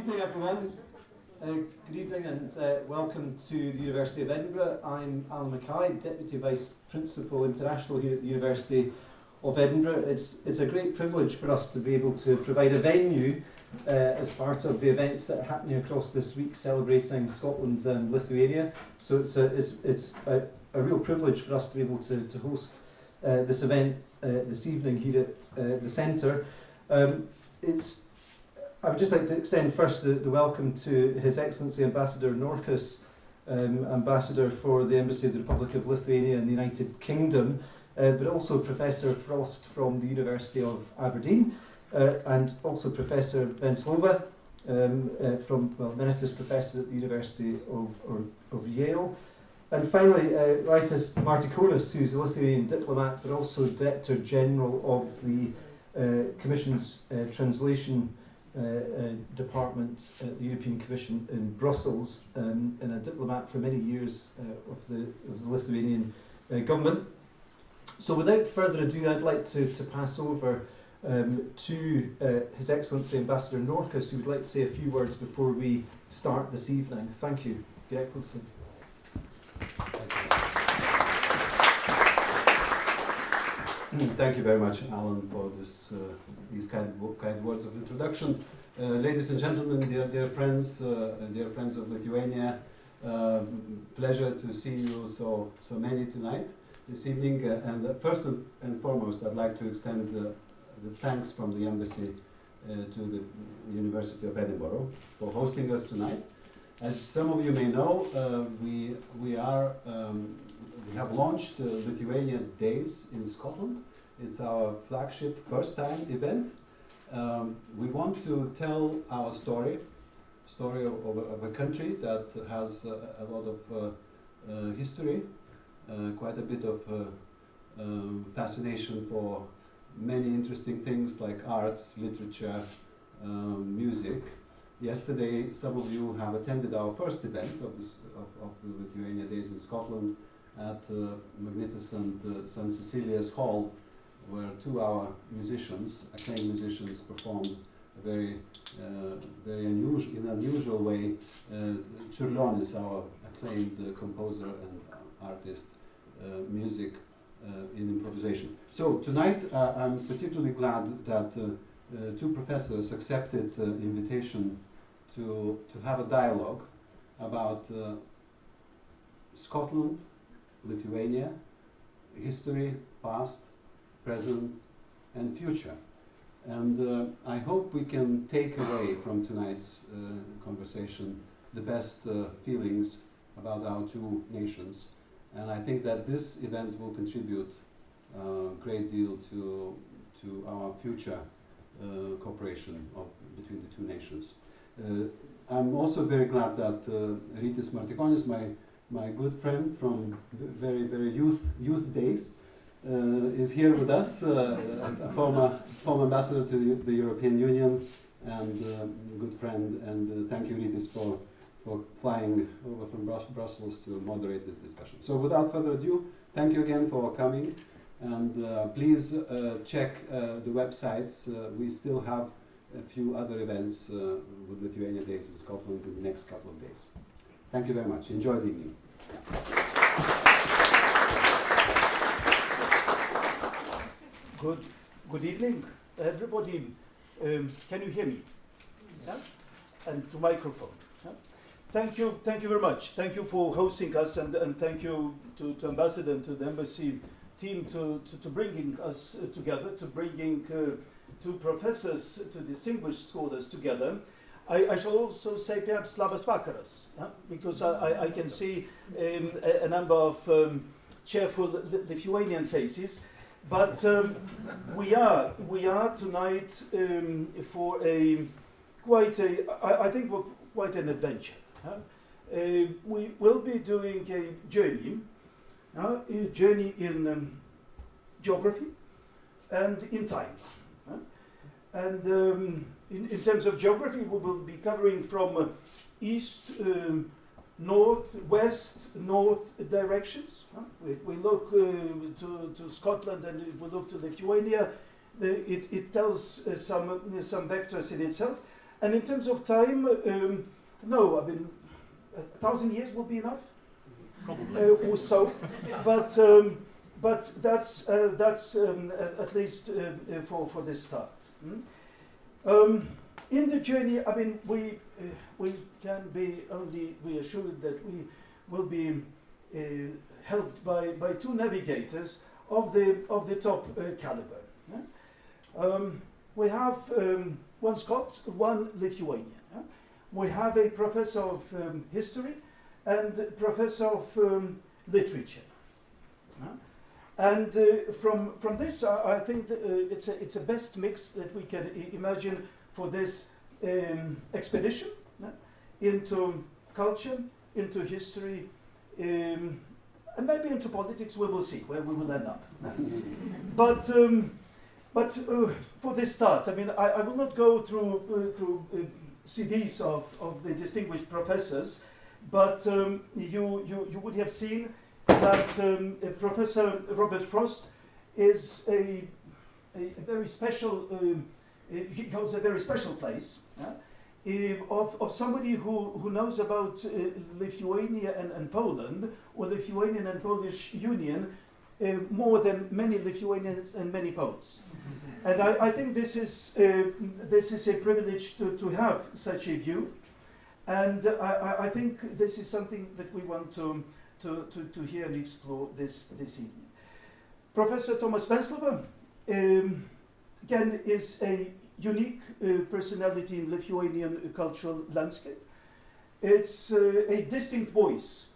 evening, everyone. Good evening and welcome to the University of Edinburgh. I'm Alan Mackay, Deputy Vice Principal International here at the University of Edinburgh. It's a great privilege for us to be able to provide a venue as part of the events that are happening across this week celebrating Scotland and Lithuania. So it's a real privilege for us to be able to host this event this evening here at the Centre. I would just like to extend first the welcome to His Excellency Ambassador Norkus, Ambassador for the Embassy of the Republic of Lithuania in the United Kingdom, but also Professor Frost from the University of Aberdeen, and also Professor Venclova, emeritus Professor at the University of Yale. And finally, Rytis Martikonis, who's a Lithuanian diplomat, but also Director General of the Commission's Translation Department at the European Commission in Brussels, and a diplomat for many years of the Lithuanian government. So without further ado, I'd like to pass over to His Excellency Ambassador Norkus, who would like to say a few words before we start this evening. Thank you, Your Excellency. Thank you very much, Alan, for these kind words of introduction. Ladies and gentlemen, dear friends of Lithuania, pleasure to see you so many tonight, this evening. And first and foremost, I'd like to extend the thanks from the Embassy to the University of Edinburgh for hosting us tonight. As some of you may know, we have launched Lithuania Days in Scotland. It's our flagship first-time event. We want to tell our story of a country that has a lot of history, quite a bit of fascination for many interesting things like arts, literature, music. Yesterday, some of you have attended our first event of the Lithuania Days in Scotland at magnificent St. Cecilia's Hall, where two of our musicians, acclaimed musicians, performed a very unusual way. Čiurlionis, our acclaimed composer and artist, music in improvisation. So tonight, I'm particularly glad that two professors accepted the invitation to have a dialogue about Scotland, Lithuania, history, past, present, and future. And I hope we can take away from tonight's conversation the best feelings about our two nations. And I think that this event will contribute a great deal to our future cooperation between the two nations. I'm also very glad that Rytis Martikonis, my good friend from very youth days, is here with us, a former ambassador to the European Union and a good friend. And thank you, Rytis, for flying over from Brussels to moderate this discussion. So without further ado, thank you again for coming. And please check the websites. We still have a few other events with Lithuania Days in Scotland in the next couple of days. Thank you very much. Enjoy the evening. Good evening, everybody. Can you hear me? Yeah? And to microphone. Yeah? Thank you very much. Thank you for hosting us, and thank you to Ambassador and to the Embassy team to bringing us together, to bringing two professors, two distinguished scholars together. I shall also say perhaps labas vakaras, because I can see a number of cheerful Lithuanian faces, but we are tonight for quite an adventure. We will be doing a journey in geography and in time. And in terms of geography, we will be covering from east, north, west, north directions. We look to Scotland and we look to Lithuania. It tells some vectors in itself. And in terms of time, no, I mean, 1,000 years will be enough, Probably. or so. But that's at least for this start. In the journey, I mean, we can be only reassured that we will be helped by two navigators of the top caliber. We have one Scot, one Lithuanian. We have a professor of history and professor of literature. And from this, I think that, it's a best mix that we can imagine for this expedition into culture, into history, and maybe into politics. We will see where we will end up. But for this start, I mean, I will not go through CVs of the distinguished professors, but you would have seen that Professor Robert Frost is a very special, he holds a very special place of somebody who knows about Lithuania and Poland, or Lithuanian and Polish Union, more than many Lithuanians and many Poles. And I think this is a privilege to have such a view, and I think this is something that we want to hear and explore this evening. Professor Tomas Venclova, again, is a unique personality in Lithuanian cultural landscape. It's a distinct voice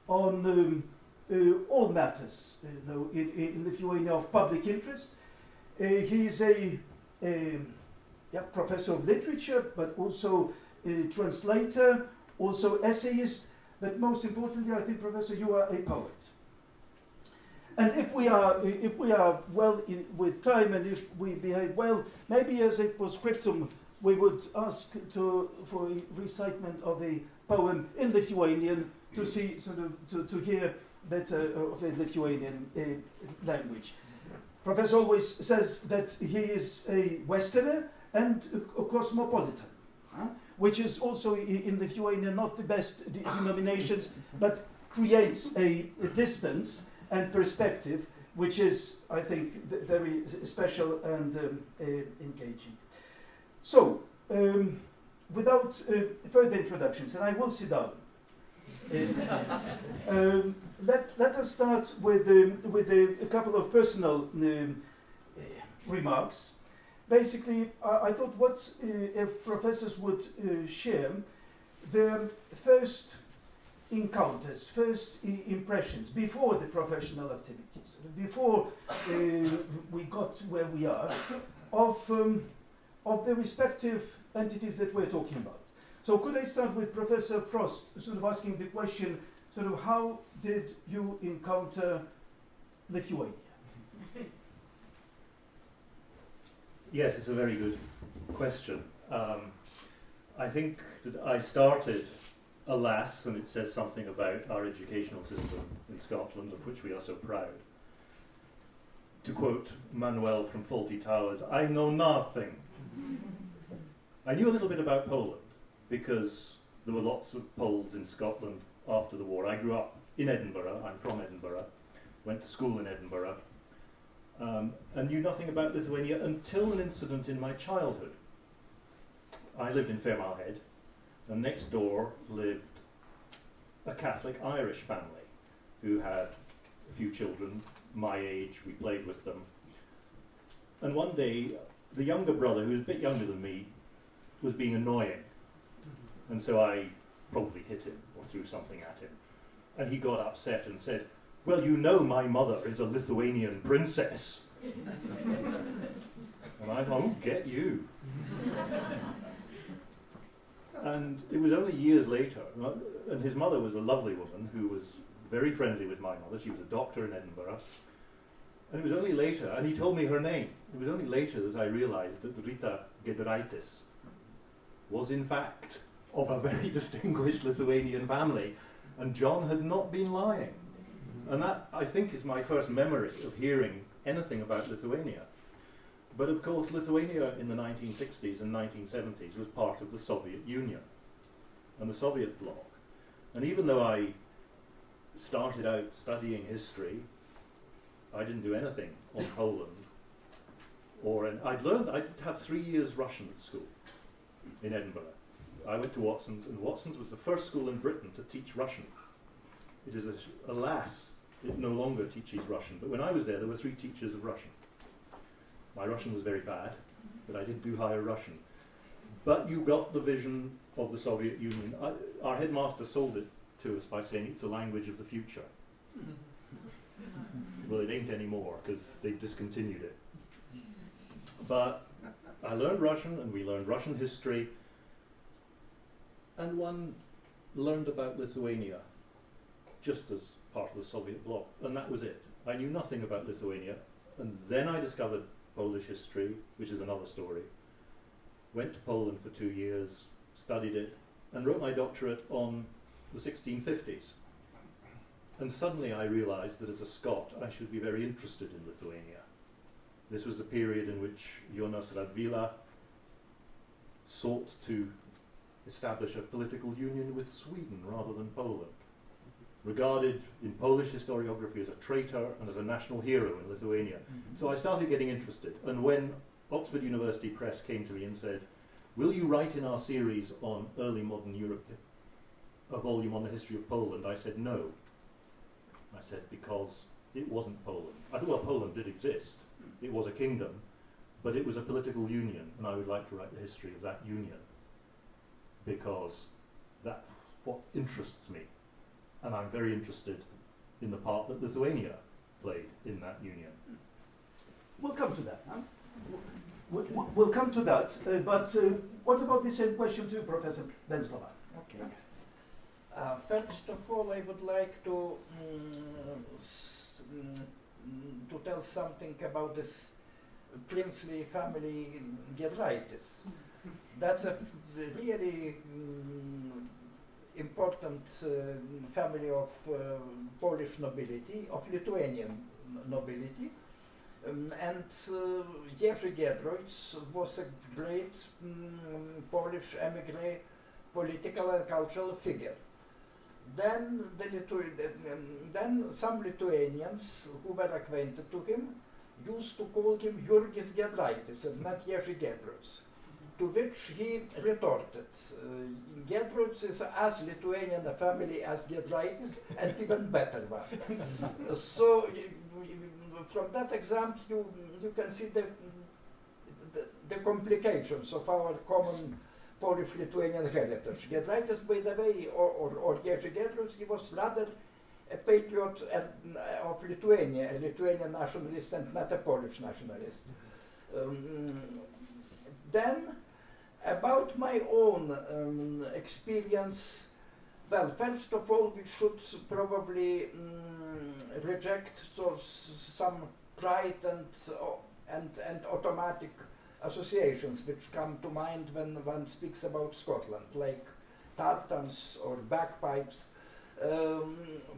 on all matters in Lithuania of public interest. He's a professor of literature, but also a translator, also essayist, but most importantly, I think, Professor, you are a poet. And if we are well with time, and if we behave well, maybe as a postscriptum, we would ask for a recitement of a poem in Lithuanian to see, to hear better of a Lithuanian language. Professor always says that he is a Westerner and a cosmopolitan, which is also in Lithuania not the best denominations, but creates a distance and perspective, which is, I think, very special and engaging. So, without further introductions, and I will sit down, let us start with a couple of personal remarks. Basically, I thought what if professors would share their first encounters, first impressions before the professional activities, before we got where we are, of the respective entities that we're talking about. So could I start with Professor Frost, sort of asking the question, sort of how did you encounter Lithuania? Yes, it's a very good question. I think that I started, alas, and it says something about our educational system in Scotland, of which we are so proud. To quote Manuel from Fawlty Towers, I know nothing. I knew a little bit about Poland because there were lots of Poles in Scotland after the war. I grew up in Edinburgh, I'm from Edinburgh, went to school in Edinburgh, and knew nothing about Lithuania until an incident in my childhood. I lived in Fairmile Head, and next door lived a Catholic Irish family who had a few children my age. We played with them. And one day, the younger brother, who was a bit younger than me, was being annoying. And so I probably hit him or threw something at him. And he got upset and said, "Well, you know my mother is a Lithuanian princess." And I thought, "Oh, get you." And it was only years later, and his mother was a lovely woman who was very friendly with my mother. She was a doctor in Edinburgh. And it was only later, and he told me her name, it was only later that I realized that Rita Giedraitis was in fact of a very distinguished Lithuanian family, and John had not been lying. And that, I think, is my first memory of hearing anything about Lithuania. But of course, Lithuania in the 1960s and 1970s was part of the Soviet Union and the Soviet bloc. And even though I started out studying history, I didn't do anything on Poland. I did have 3 years Russian at school in Edinburgh. I went to Watson's, and Watson's was the first school in Britain to teach Russian. It is, alas, it no longer teaches Russian, but when I was there were 3 teachers of Russian. My Russian was very bad, but I did do higher Russian. But you got the vision of the Soviet Union. Our headmaster sold it to us by saying it's the language of the future. Well, it ain't anymore, because they've discontinued it. But I learned Russian, and we learned Russian history, and one learned about Lithuania just as part of the Soviet bloc, and that was it. I knew nothing about Lithuania, and then I discovered Polish history, which is another story. Went to Poland for 2 years, studied it, and wrote my doctorate on the 1650s. And suddenly I realized that as a Scot, I should be very interested in Lithuania. This was the period in which Jonas Radvila sought to establish a political union with Sweden rather than Poland. Regarded in Polish historiography as a traitor and as a national hero in Lithuania. So I started getting interested. And when Oxford University Press came to me and said, "Will you write in our series on early modern Europe a volume on the history of Poland?" I said no. I said because it wasn't Poland. I thought, well, Poland did exist. It was a kingdom, but it was a political union, and I would like to write the history of that union because that's what interests me. And I'm very interested in the part that Lithuania played in that union. We'll come to that. Huh? We'll come to that. But what about the same question to Professor Venclova? Okay. First of all, I would like to tell something about this princely family Giedraitis. That's a really important family of Polish nobility, of Lithuanian nobility. And Jerzy Giedroyc was a great Polish emigre, political and cultural figure. Then some Lithuanians who were acquainted to him used to call him Jurgis Giedraitis and not Jerzy Giedroyc. To which he retorted, Giedroyc is as Lithuanian a family as Giedraitis, and even better one. So from that example you can see the complications of our common Polish-Lithuanian heritage. Giedraitis, by the way, or Jerzy Giedroyc, he was rather a patriot of Lithuania, a Lithuanian nationalist and not a Polish nationalist. Then, about my own experience, well, first of all, we should probably reject some pride and automatic associations which come to mind when one speaks about Scotland, like tartans or bagpipes.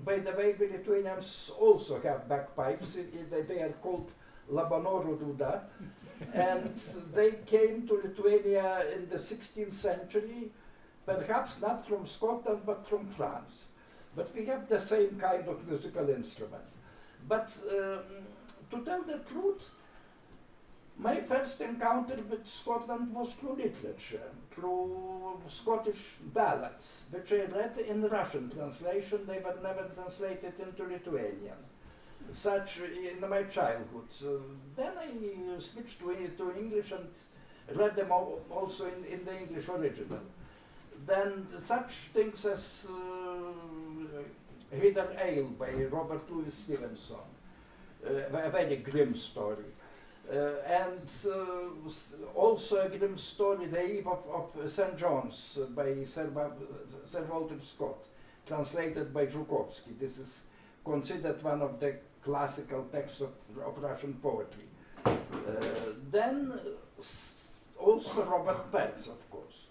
By the way, the Lithuanians also have bagpipes. They are called Labanoro Duda, and they came to Lithuania in the 16th century, perhaps not from Scotland but from France. But we have the same kind of musical instrument. But to tell the truth, my first encounter with Scotland was through literature, through Scottish ballads, which I read in Russian translation. They were never translated into Lithuanian, such in my childhood. Then I switched to English and read them also in the English original. Then such things as Heather Ale by Robert Louis Stevenson, a very grim story. And also a grim story, The Eve of St. John's by Sir Walter Scott, translated by Żukowski. This is considered one of the classical texts of Russian poetry. Then also Robert Burns, of course.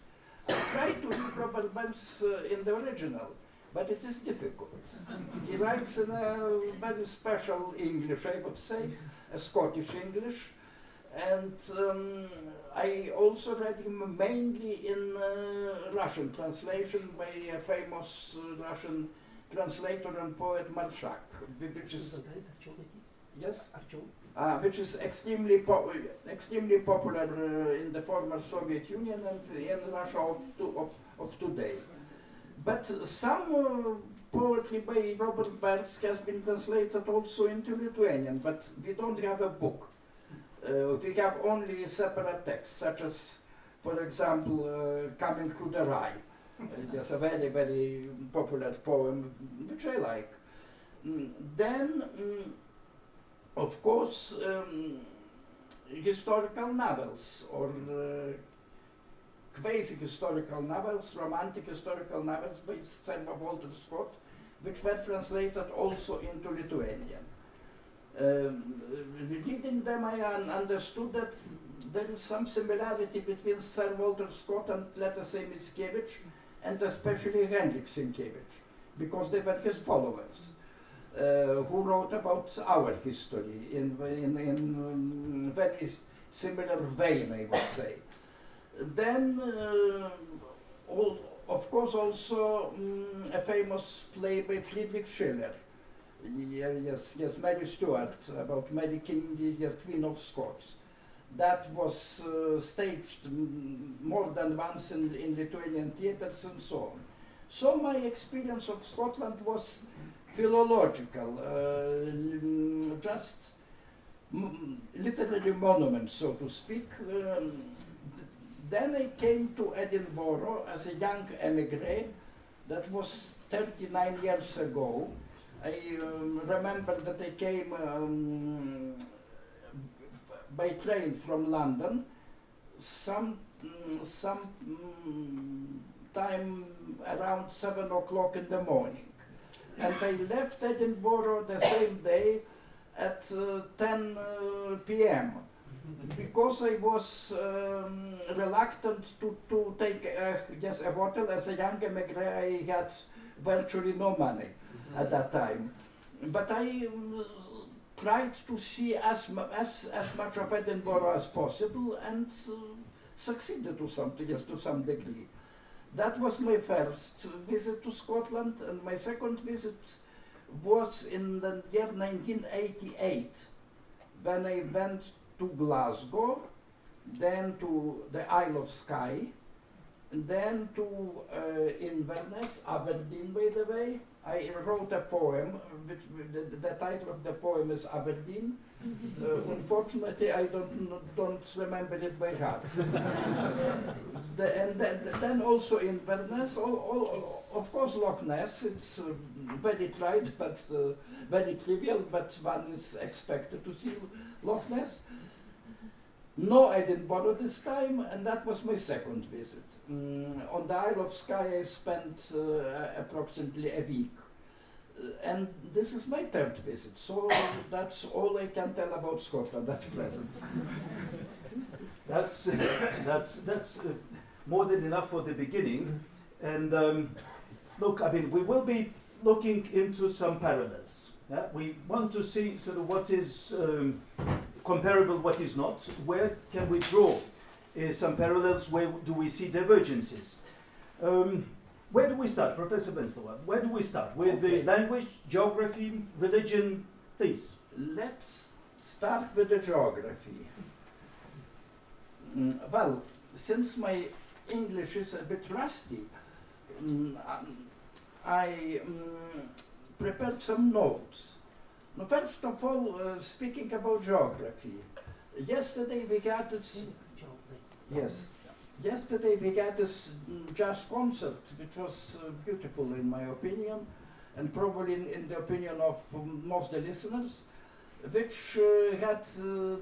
I tried to read Robert Burns in the original, but it is difficult. He writes in a very special English, I would say, a Scottish English, And I also read him mainly in Russian translation by a famous Russian translator and poet Marshak, which is yes, which is extremely popular in the former Soviet Union and in Russia of today. But some poetry by Robert Burns has been translated also into Lithuanian, but we don't have a book. We have only separate texts, such as, for example, Coming Through the Rye. It's a very, very popular poem, which I like. Then, of course, historical novels, or quasi-historical novels, romantic historical novels by Sir Walter Scott, which were translated also into Lithuanian. Reading them, I understood that there is some similarity between Sir Walter Scott and, let us say, Mickiewicz, and especially Henryk Sienkiewicz, because they were his followers, who wrote about our history in very similar vein, I would say. Then, of course, also a famous play by Friedrich Schiller. Yes, Mary Stuart, about Mary King, the Queen of Scots. That was staged more than once in Lithuanian theatres and so on. So my experience of Scotland was philological, just literary monument, so to speak. Then I came to Edinburgh as a young emigre. That was 39 years ago. I remember that I came by train from London some time around 7 o'clock in the morning. And I left Edinburgh the same day at 10 p.m. because I was reluctant to take a hotel. As a young emigre, I had virtually no money at that time. But I tried to see as much of Edinburgh as possible and succeeded to some degree. That was my first visit to Scotland, and my second visit was in the year 1988, when I went to Glasgow, then to the Isle of Skye, and then to Inverness, Aberdeen, by the way. I wrote a poem, which the title of the poem is Aberdeen. Unfortunately, I don't remember it by heart. Then also Inverness, of course Loch Ness. It's very trite, but very trivial, but one is expected to see Loch Ness. No Edinburgh this time, and that was my second visit. On the Isle of Skye I spent approximately a week. And this is my third visit, so that's all I can tell about Scotland at present. That's more than enough for the beginning. And look, I mean, we will be looking into some parallels. Yeah? We want to see sort of what is comparable, what is not. Where can we draw some parallels? Where do we see divergences? Where do we start, Professor Venclova? Where do we start? With the language, geography, religion, please? Let's start with the geography. Well, since my English is a bit rusty, I prepared some notes. Now, first of all, speaking about geography, yesterday we had this. Yes. Yesterday we had this jazz concert, which was beautiful in my opinion, and probably in the opinion of most of the listeners, which had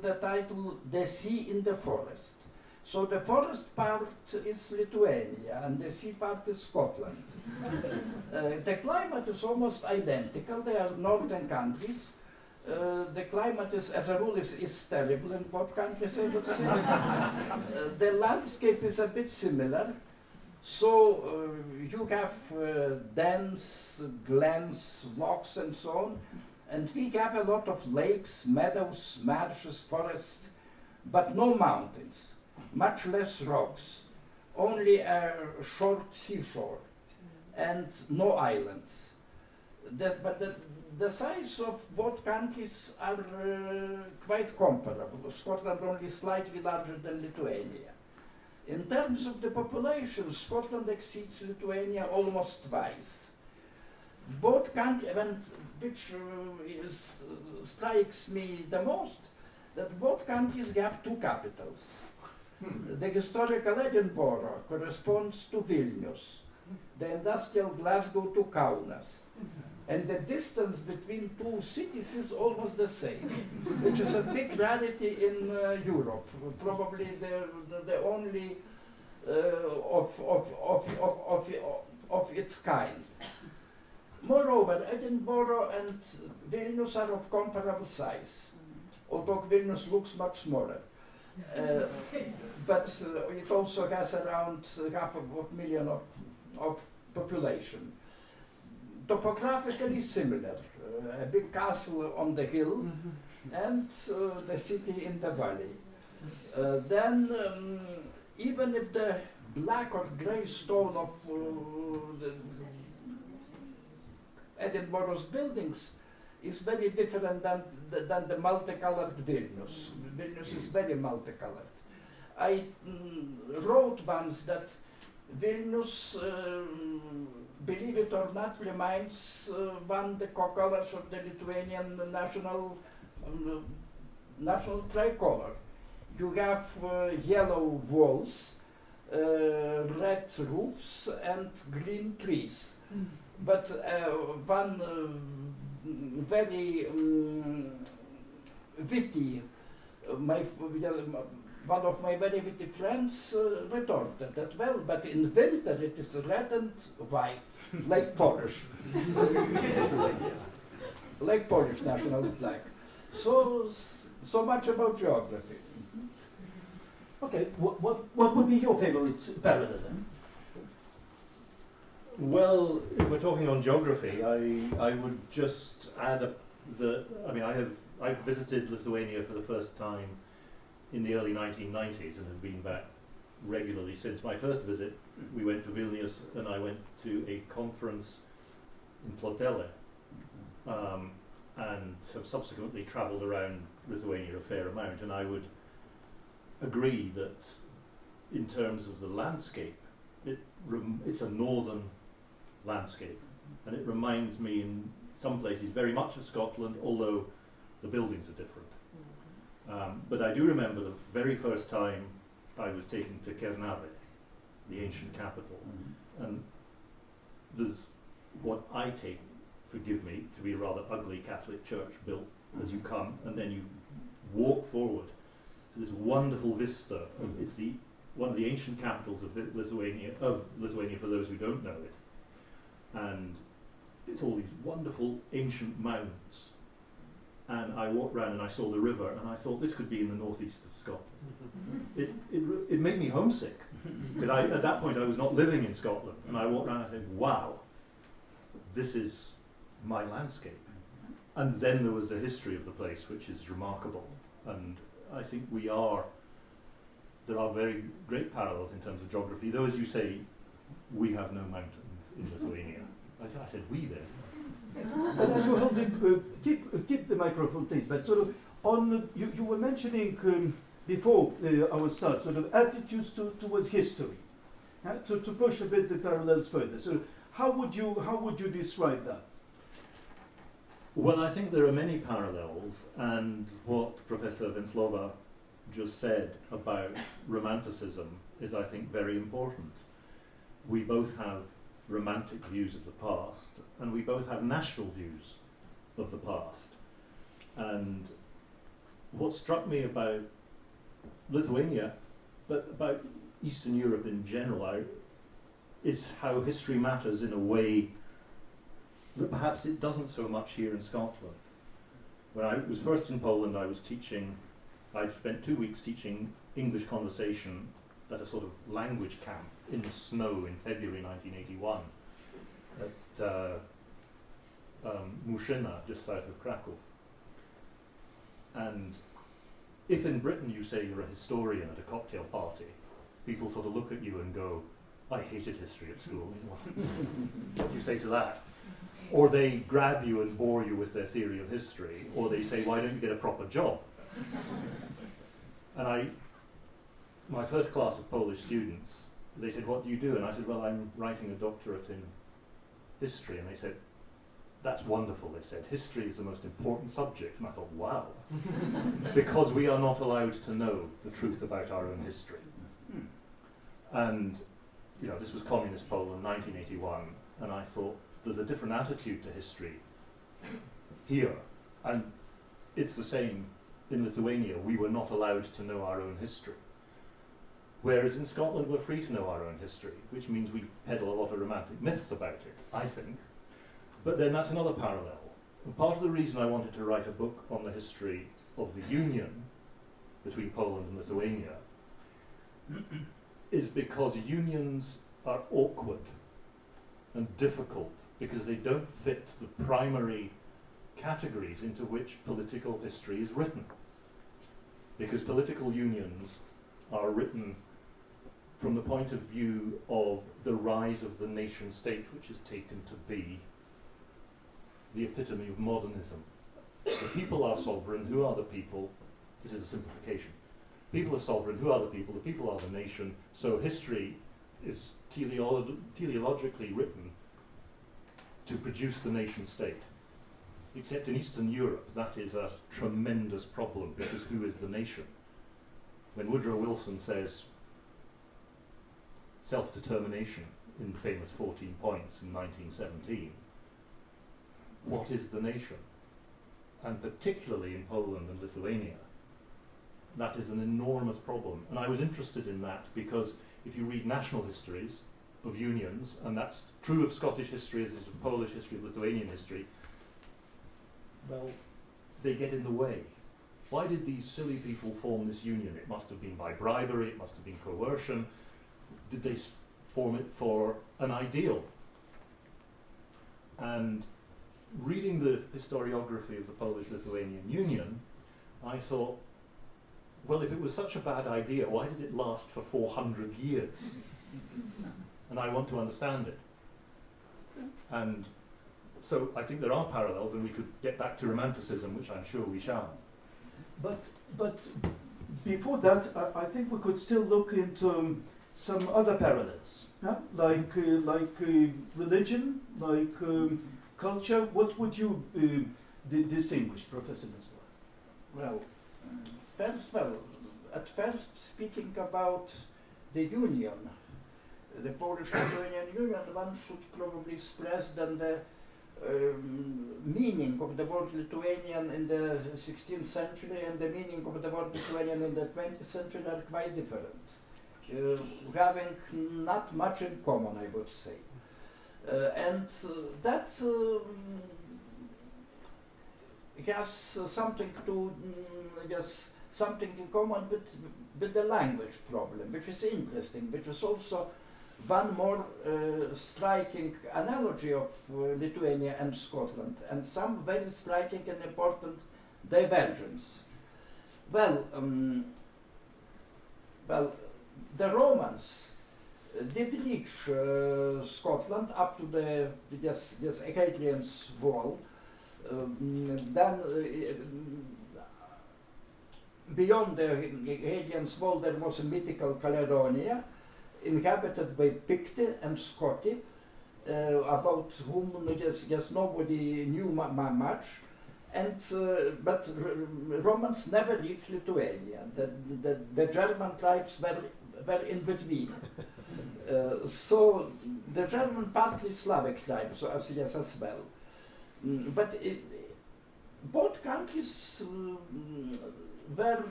the title "The Sea in the Forest." So the forest part is Lithuania and the sea part is Scotland. The climate is almost identical. They are northern countries. The climate is, as a rule, is terrible in both countries, I would say. The landscape is a bit similar. So you have dens, glens, lochs and so on. And we have a lot of lakes, meadows, marshes, forests, but no mountains, much less rocks, only a short seashore, and no islands. The size of both countries are quite comparable. Scotland only slightly larger than Lithuania. In terms of the population, Scotland exceeds Lithuania almost twice. Both countries, which strikes me the most, that both countries have two capitals. The historical Edinburgh corresponds to Vilnius, the industrial Glasgow to Kaunas, and the distance between two cities is almost the same, which is a big rarity in Europe, probably the only of its kind. Moreover, Edinburgh and Vilnius are of comparable size, although Vilnius looks much smaller. But it also has around 500,000 of population. Topographically similar, a big castle on the hill and the city in the valley. Even if the black or grey stone of Edinburgh's buildings is very different than the multicolored Vilnius. Vilnius is very multicolored. I wrote once that Vilnius, believe it or not, reminds one the colors of the Lithuanian national tricolor. You have yellow walls, red roofs, and green trees. But one very witty, one of my very witty friends retorted that, well, but in winter it is red and white, like Polish. Like Polish national flag. So much about geography. Okay, what would be your favorite parallel then? Well, if we're talking on geography, I would just add I've visited Lithuania for the first time in the early 1990s and have been back regularly since. My first visit, we went to Vilnius and I went to a conference in Plotele, and have subsequently travelled around Lithuania a fair amount, and I would agree that in terms of the landscape, it's a northern landscape, and it reminds me in some places very much of Scotland, although the buildings are different. But I do remember the very first time I was taken to Kernavė, the ancient capital, and there's what I take, forgive me, to be a rather ugly Catholic church built as you come, and then you walk forward to this wonderful vista. It's one of the ancient capitals of Lithuania for those who don't know it. And it's all these wonderful ancient mounds. And I walked around and I saw the river and I thought this could be in the northeast of Scotland. It made me homesick, because at that point I was not living in Scotland, and I walked around and I said, wow, this is my landscape. And then there was the history of the place, which is remarkable. And I think there are very great parallels in terms of geography, though, as you say, we have no mountains in Lithuania. I said we there. Keep the microphone, please. But sort of you were mentioning before our start, sort of attitudes towards history, to push a bit the parallels further. So how would you describe that? Well, I think there are many parallels, and what Professor Venclova just said about Romanticism is, I think, very important. We both have romantic views of the past, and we both have national views of the past. And what struck me about Lithuania, but about Eastern Europe in general, is how history matters in a way that perhaps it doesn't so much here in Scotland. When I was first in Poland, I spent 2 weeks teaching English conversation at a sort of language camp in the snow in February 1981 at Muszyna, just south of Krakow. And if in Britain you say you're a historian at a cocktail party, people sort of look at you and go, I hated history at school. What do you say to that? Or they grab you and bore you with their theory of history, or they say, why don't you get a proper job? And my first class of Polish students, they said, what do you do? And I said, well, I'm writing a doctorate in history. And they said, that's wonderful. They said, history is the most important subject. And I thought, wow. Because we are not allowed to know the truth about our own history. And, you know, this was communist Poland, 1981. And I thought, there's a different attitude to history here. And it's the same in Lithuania. We were not allowed to know our own history. Whereas in Scotland, we're free to know our own history, which means we peddle a lot of romantic myths about it, I think. But then that's another parallel. And part of the reason I wanted to write a book on the history of the union between Poland and Lithuania is because unions are awkward and difficult because they don't fit the primary categories into which political history is written. Because political unions are written from the point of view of the rise of the nation state, which is taken to be the epitome of modernism. The people are sovereign. Who are the people? This is a simplification. People are sovereign. Who are the people are the nation. So history is teleologically written to produce the nation state. Except in Eastern Europe, that is a tremendous problem, because who is the nation? When Woodrow Wilson says self-determination in the famous 14 points in 1917, what is the nation? And particularly in Poland and Lithuania, that is an enormous problem. And I was interested in that because if you read national histories of unions, and that's true of Scottish history as is of Polish history, of Lithuanian history, well, they get in the way. Why did these silly people form this union? It must have been by bribery, it must have been coercion. Did they form it for an ideal? And reading the historiography of the Polish-Lithuanian Union, I thought, well, if it was such a bad idea, why did it last for 400 years? And I want to understand it. And so I think there are parallels, and we could get back to Romanticism, which I'm sure we shall. But before that, I think we could still look into some other parallels, yeah? like religion, like culture. What would you distinguish, Professor Venclova? Well, at first, speaking about the union, the Polish-Lithuanian Union, one should probably stress that the meaning of the word Lithuanian in the 16th century and the meaning of the word Lithuanian in the 20th century are quite different, having not much in common, I would say. And that has something to something in common with the language problem, which is interesting, which is also one more striking analogy of Lithuania and Scotland, and some very striking and important divergence. Well, the Romans did reach Scotland up to the Hadrian's Wall. Then beyond the Hadrian's Wall there was a mythical Caledonia, inhabited by Picts and Scotti, about whom nobody knew much, and but Romans never reached Lithuania. The German tribes were in between. So the German, partly Slavic tribes as well. But both countries were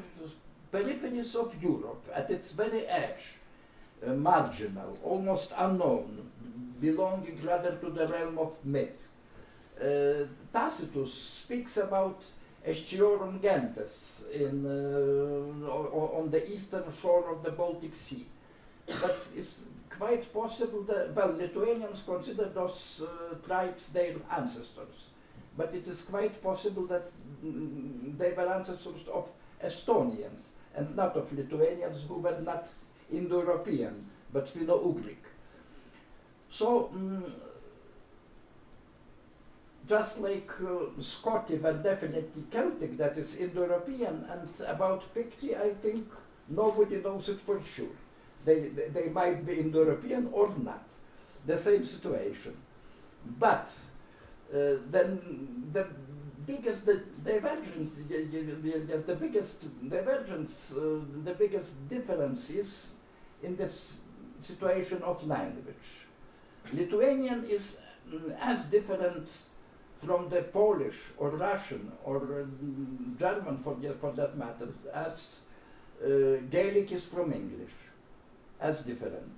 peripheries of Europe, at its very edge. Marginal, almost unknown, belonging rather to the realm of myth. Tacitus speaks about Aestiorum Gentes on the eastern shore of the Baltic Sea. But it's quite possible that, well, Lithuanians consider those tribes their ancestors. But it is quite possible that they were ancestors of Estonians, and not of Lithuanians who were not Indo-European, but Finno-Ugric. So, just like Scoti were definitely Celtic, that is Indo-European, and about Picti, I think nobody knows it for sure. They might be Indo-European or not, the same situation. But then the biggest divergence, the biggest difference is in this situation of language. Lithuanian is as different from the Polish or Russian or German, for that matter, as Gaelic is from English, as different.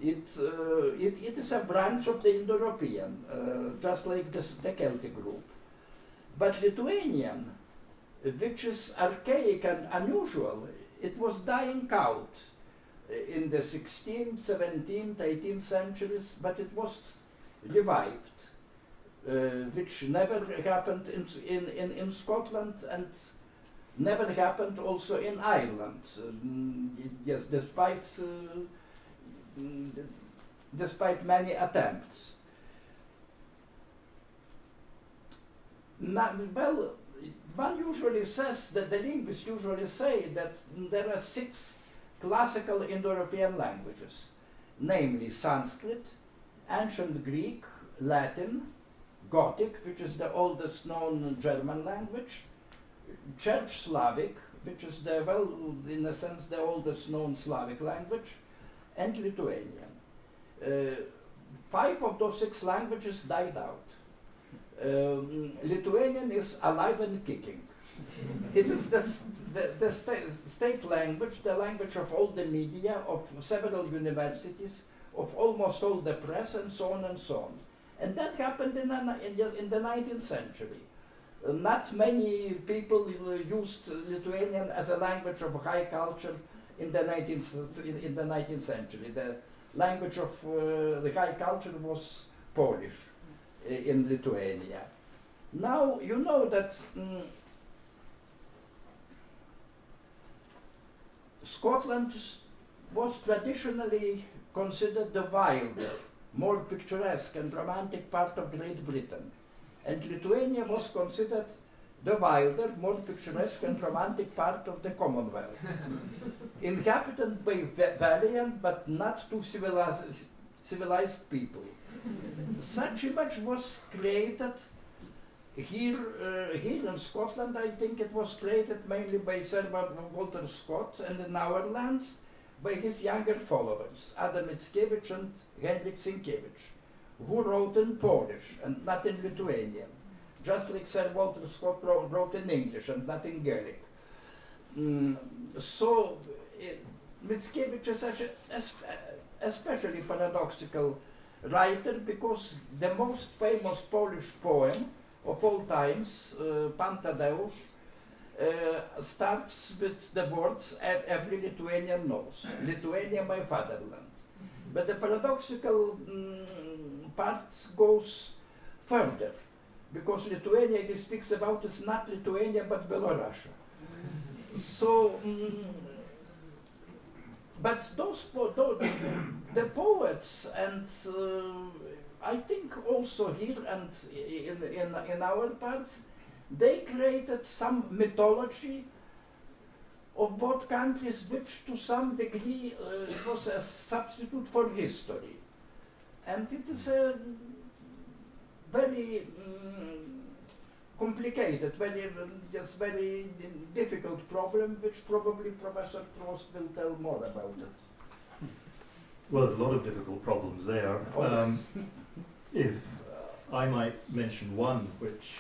It is a branch of the Indo-European, just like the Celtic group. But Lithuanian, which is archaic and unusual, it was dying out in the 16th, 17th, 18th centuries, but it was revived, which never happened in Scotland and never happened also in Ireland. Yes, despite many attempts. Well, one usually says that the linguists usually say that there are 6 classical Indo-European languages, namely Sanskrit, Ancient Greek, Latin, Gothic, which is the oldest known German language, Church Slavic, which is in a sense the oldest known Slavic language, and Lithuanian. 5 of those 6 languages died out. Lithuanian is alive and kicking. It is the state language, the language of all the media, of several universities, of almost all the press, and so on and so on. And that happened in the 19th century. Not many people used Lithuanian as a language of high culture in the 19th century. The language of the high culture was Polish in Lithuania. Now, you know that Scotland was traditionally considered the wilder, more picturesque and romantic part of Great Britain. And Lithuania was considered the wilder, more picturesque and romantic part of the Commonwealth. Inhabited by valiant but not too civilized people. Such image was created here in Scotland. I think it was created mainly by Sir Walter Scott, and in our lands by his younger followers, Adam Mickiewicz and Henryk Sienkiewicz, who wrote in Polish and not in Lithuanian, just like Sir Walter Scott wrote in English and not in Gaelic. So Mickiewicz is especially paradoxical writer, because the most famous Polish poem of all times, Pan Tadeusz, starts with the words every Lithuanian knows, Lithuania my fatherland. But the paradoxical part goes further, because Lithuania he speaks about is not Lithuania but Belorussia. So, but the poets, and I think also here and in our parts, they created some mythology of both countries, which to some degree was a substitute for history. And it is a very complicated, very difficult problem, which probably Professor Frost will tell more about it. Well, there's a lot of difficult problems there. If I might mention one which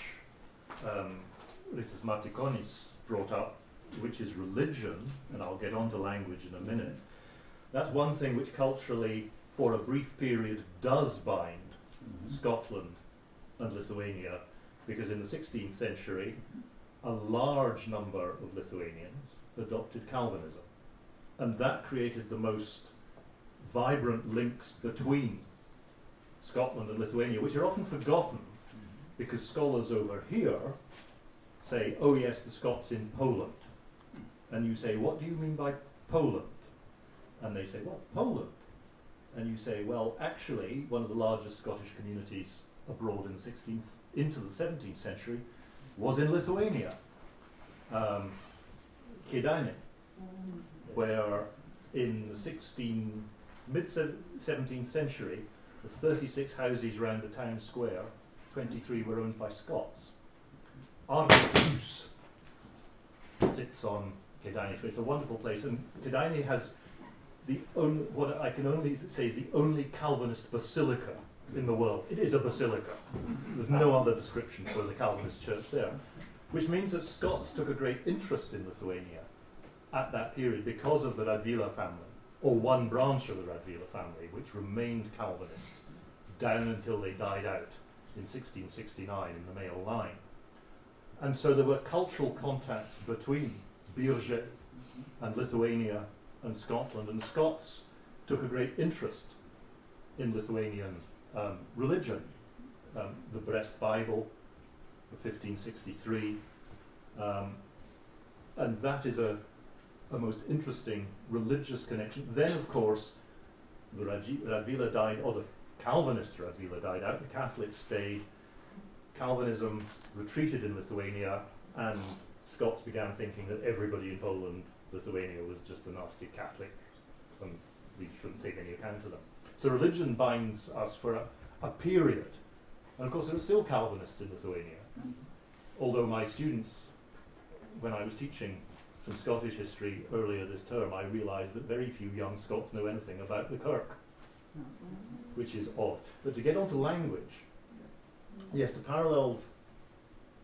Rytis Martikonis brought up, which is religion, and I'll get on to language in a minute. That's one thing which culturally, for a brief period, does bind Scotland and Lithuania, because in the 16th century, a large number of Lithuanians adopted Calvinism, and that created the most vibrant links between Scotland and Lithuania, which are often forgotten, because scholars over here say, oh yes, the Scots in Poland. and you say, what do you mean by Poland? And they say, what, Poland? And you say, well, actually, one of the largest Scottish communities abroad in the 16th into the 17th century was in Lithuania, Kėdainiai, where in the mid-17th century, of 36 houses around the town square, 23 were owned by Scots. Argus sits on Kėdainiai, so it's a wonderful place, and Kėdainiai has what I can only say is the only Calvinist basilica in the world. It is a basilica. There's no other description for the Calvinist church there, which means that Scots took a great interest in Lithuania at that period because of the Radvila family, or one branch of the Radvila family, which remained Calvinist down until they died out in 1669 in the male line. And so there were cultural contacts between Birge and Lithuania and Scotland, and the Scots took a great interest in Lithuanian religion. The Brest Bible of 1563, and that is a most interesting religious connection. Then, of course, the Radvila died, or the Calvinist Radvila died out, the Catholics stayed, Calvinism retreated in Lithuania, and Scots began thinking that everybody in Poland, Lithuania, was just a nasty Catholic, and we shouldn't take any account of them. So religion binds us for a period. And of course there were still Calvinists in Lithuania. Although my students, when I was teaching some Scottish history earlier this term, I realised that very few young Scots know anything about the Kirk, which is odd. But to get onto language, yes, the parallels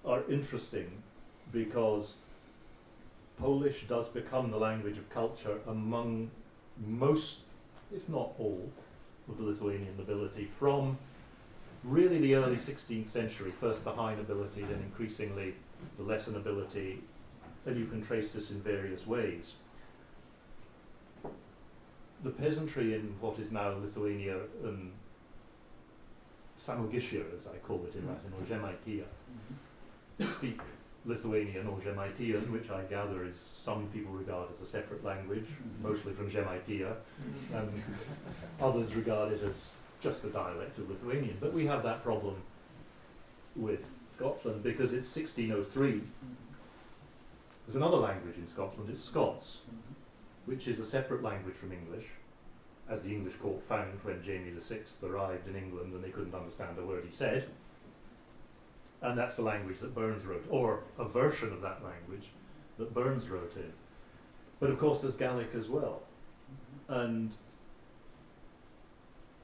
are interesting because Polish does become the language of culture among most, if not all, of the Lithuanian nobility from really the early 16th century, first the high nobility, then increasingly the lesser nobility, and you can trace this in various ways. The peasantry in what is now Lithuania and Samogishia, as I call it in Latin, or Žemaitija, speak Lithuanian or Žemaitijan, which I gather is some people regard as a separate language, mostly from Žemaitija, and others regard it as just a dialect of Lithuanian. But we have that problem with Scotland because it's 1603. There's another language in Scotland, it's Scots, which is a separate language from English, as the English court found when Jamie VI arrived in England and they couldn't understand a word he said. And that's the language that Burns wrote, or a version of that language that Burns wrote in. But of course there's Gaelic as well. And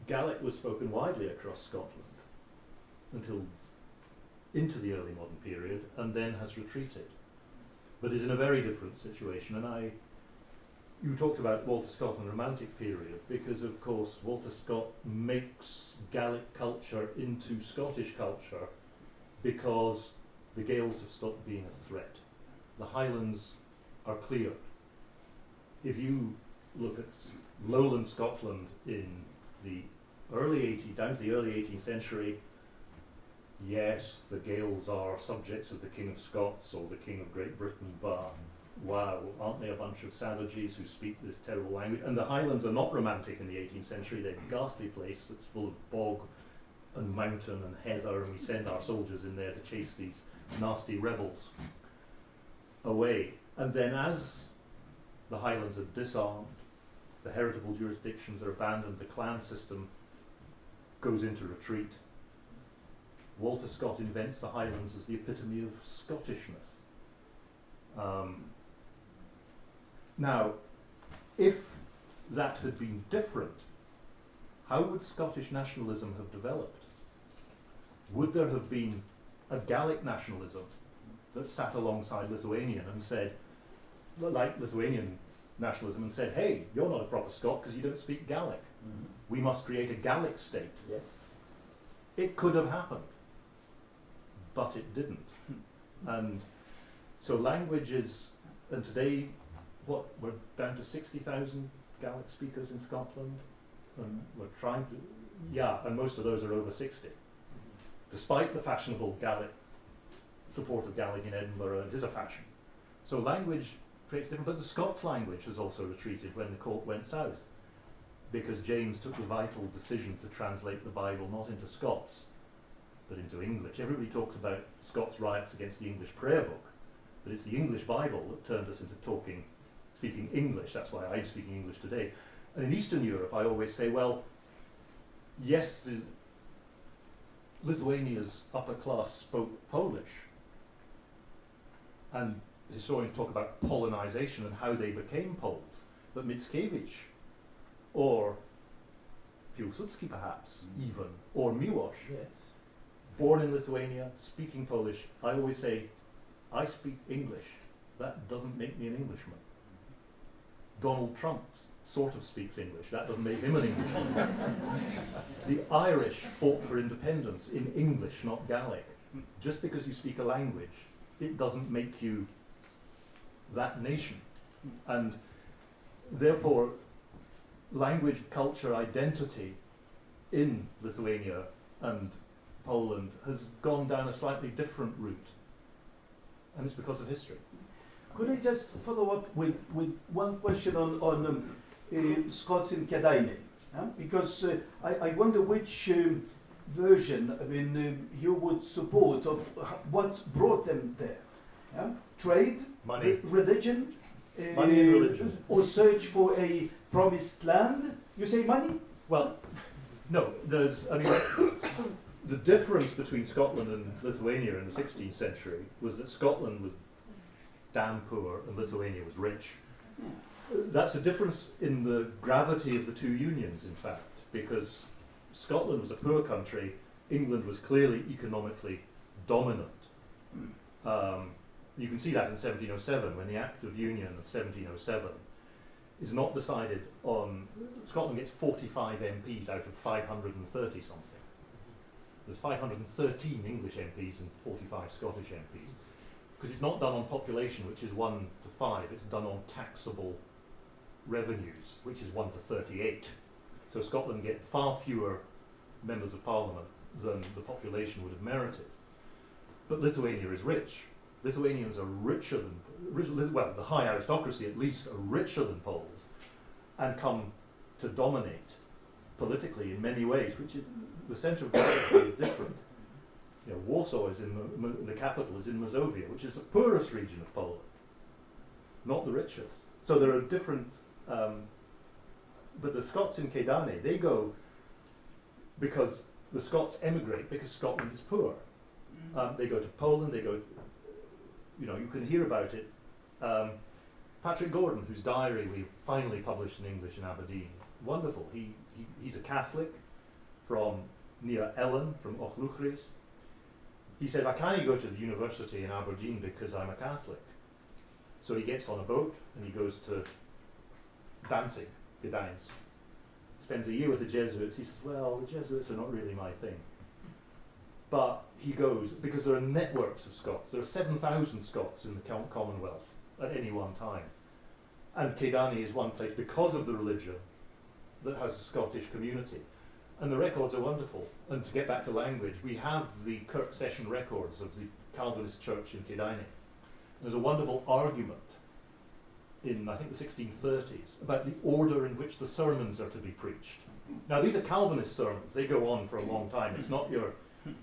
Gaelic was spoken widely across Scotland until into the early modern period, and then has retreated. But is in a very different situation. And you talked about Walter Scott and the Romantic period, because of course Walter Scott makes Gaelic culture into Scottish culture because the Gaels have stopped being a threat. The Highlands are cleared. If you look at lowland Scotland in the down to the early 18th century, yes, the Gaels are subjects of the King of Scots or the King of Great Britain, but wow, aren't they a bunch of savages who speak this terrible language? And the Highlands are not romantic in the 18th century. They're a ghastly place that's full of bog and mountain and heather, and we send our soldiers in there to chase these nasty rebels away. And then as the Highlands are disarmed, the heritable jurisdictions are abandoned, the clan system goes into retreat, Walter Scott invents the Highlands as the epitome of Scottishness. Now, if that had been different, how would Scottish nationalism have developed? Would there have been a Gaelic nationalism that sat alongside Lithuanian and said, like Lithuanian nationalism, and said, hey, you're not a proper Scot because you don't speak Gaelic. We must create a Gaelic state. Yes. It could have happened, but it didn't. And so languages, and today, we're down to 60,000 Gaelic speakers in Scotland, and we're trying to, and most of those are over 60. Despite the fashionable Gaelic, support of Gaelic in Edinburgh, it is a fashion. So language creates different. But the Scots language has also retreated when the court went south, because James took the vital decision to translate the Bible not into Scots, but into English. Everybody talks about Scots riots against the English prayer book, but it's the English Bible that turned us into speaking English. That's why I'm speaking English today. And in Eastern Europe, I always say, well, yes, Lithuania's upper class spoke Polish, and historians talk about Polonization and how they became Poles, but Mickiewicz, or Piłsudski perhaps, even, or Miłosz, Yes. born in Lithuania, speaking Polish, I always say, I speak English. That doesn't make me an Englishman. Donald Trump sort of speaks English. That doesn't make him an Englishman. The Irish fought for independence in English, not Gaelic. Just because you speak a language, it doesn't make you that nation. And therefore, language, culture, identity in Lithuania and Poland has gone down a slightly different route. And it's because of history. Could I just follow up with one question on Scots in Kėdainiai? Because I wonder which version, you would support of what brought them there. Trade, Money. Religion, Money and religion. or search for a promised land? You say money? Well, no, the difference between Scotland and Lithuania in the 16th century was that Scotland was damn poor and Lithuania was rich. That's a difference in the gravity of the two unions, in fact, because Scotland was a poor country, England was clearly economically dominant. You can see that in 1707, when the Act of Union of 1707 is not decided on. Scotland gets 45 MPs out of 530 something. There's 513 English MPs and 45 Scottish MPs. Because it's not done on population, which is 1 to 5, it's done on taxable revenues, which is 1 to 38. So Scotland get far fewer members of parliament than the population would have merited. But Lithuania is rich. Lithuanians are richer than, well, the high aristocracy at least are richer than Poles, and come to dominate politically in many ways, which is, the centre of gravity is different. You know, Warsaw is in the capital is in Mazovia, which is the poorest region of Poland, not the richest. So there are different, but the Scots in Kėdainiai, they go because the Scots emigrate because Scotland is poor. They go to Poland, they go, you know, you can hear about it. Patrick Gordon, whose diary we finally published in English in Aberdeen, wonderful. He's a Catholic from near Ellen, from Ochluchris. He says, I can't go to the university in Aberdeen because I'm a Catholic. So he gets on a boat and he goes to Danzig, Gdańsk. Spends a year with the Jesuits. He says, well, the Jesuits are not really my thing. But he goes, because there are networks of Scots. There are 7,000 Scots in the Commonwealth at any one time. And Kėdainiai is one place, because of the religion, that has a Scottish community. And the records are wonderful. And to get back to language, we have the Kirk Session records of the Calvinist church in Kėdainiai. There's a wonderful argument in, I think, the 1630s about the order in which the sermons are to be preached. Now, these are Calvinist sermons. They go on for a long time. It's not your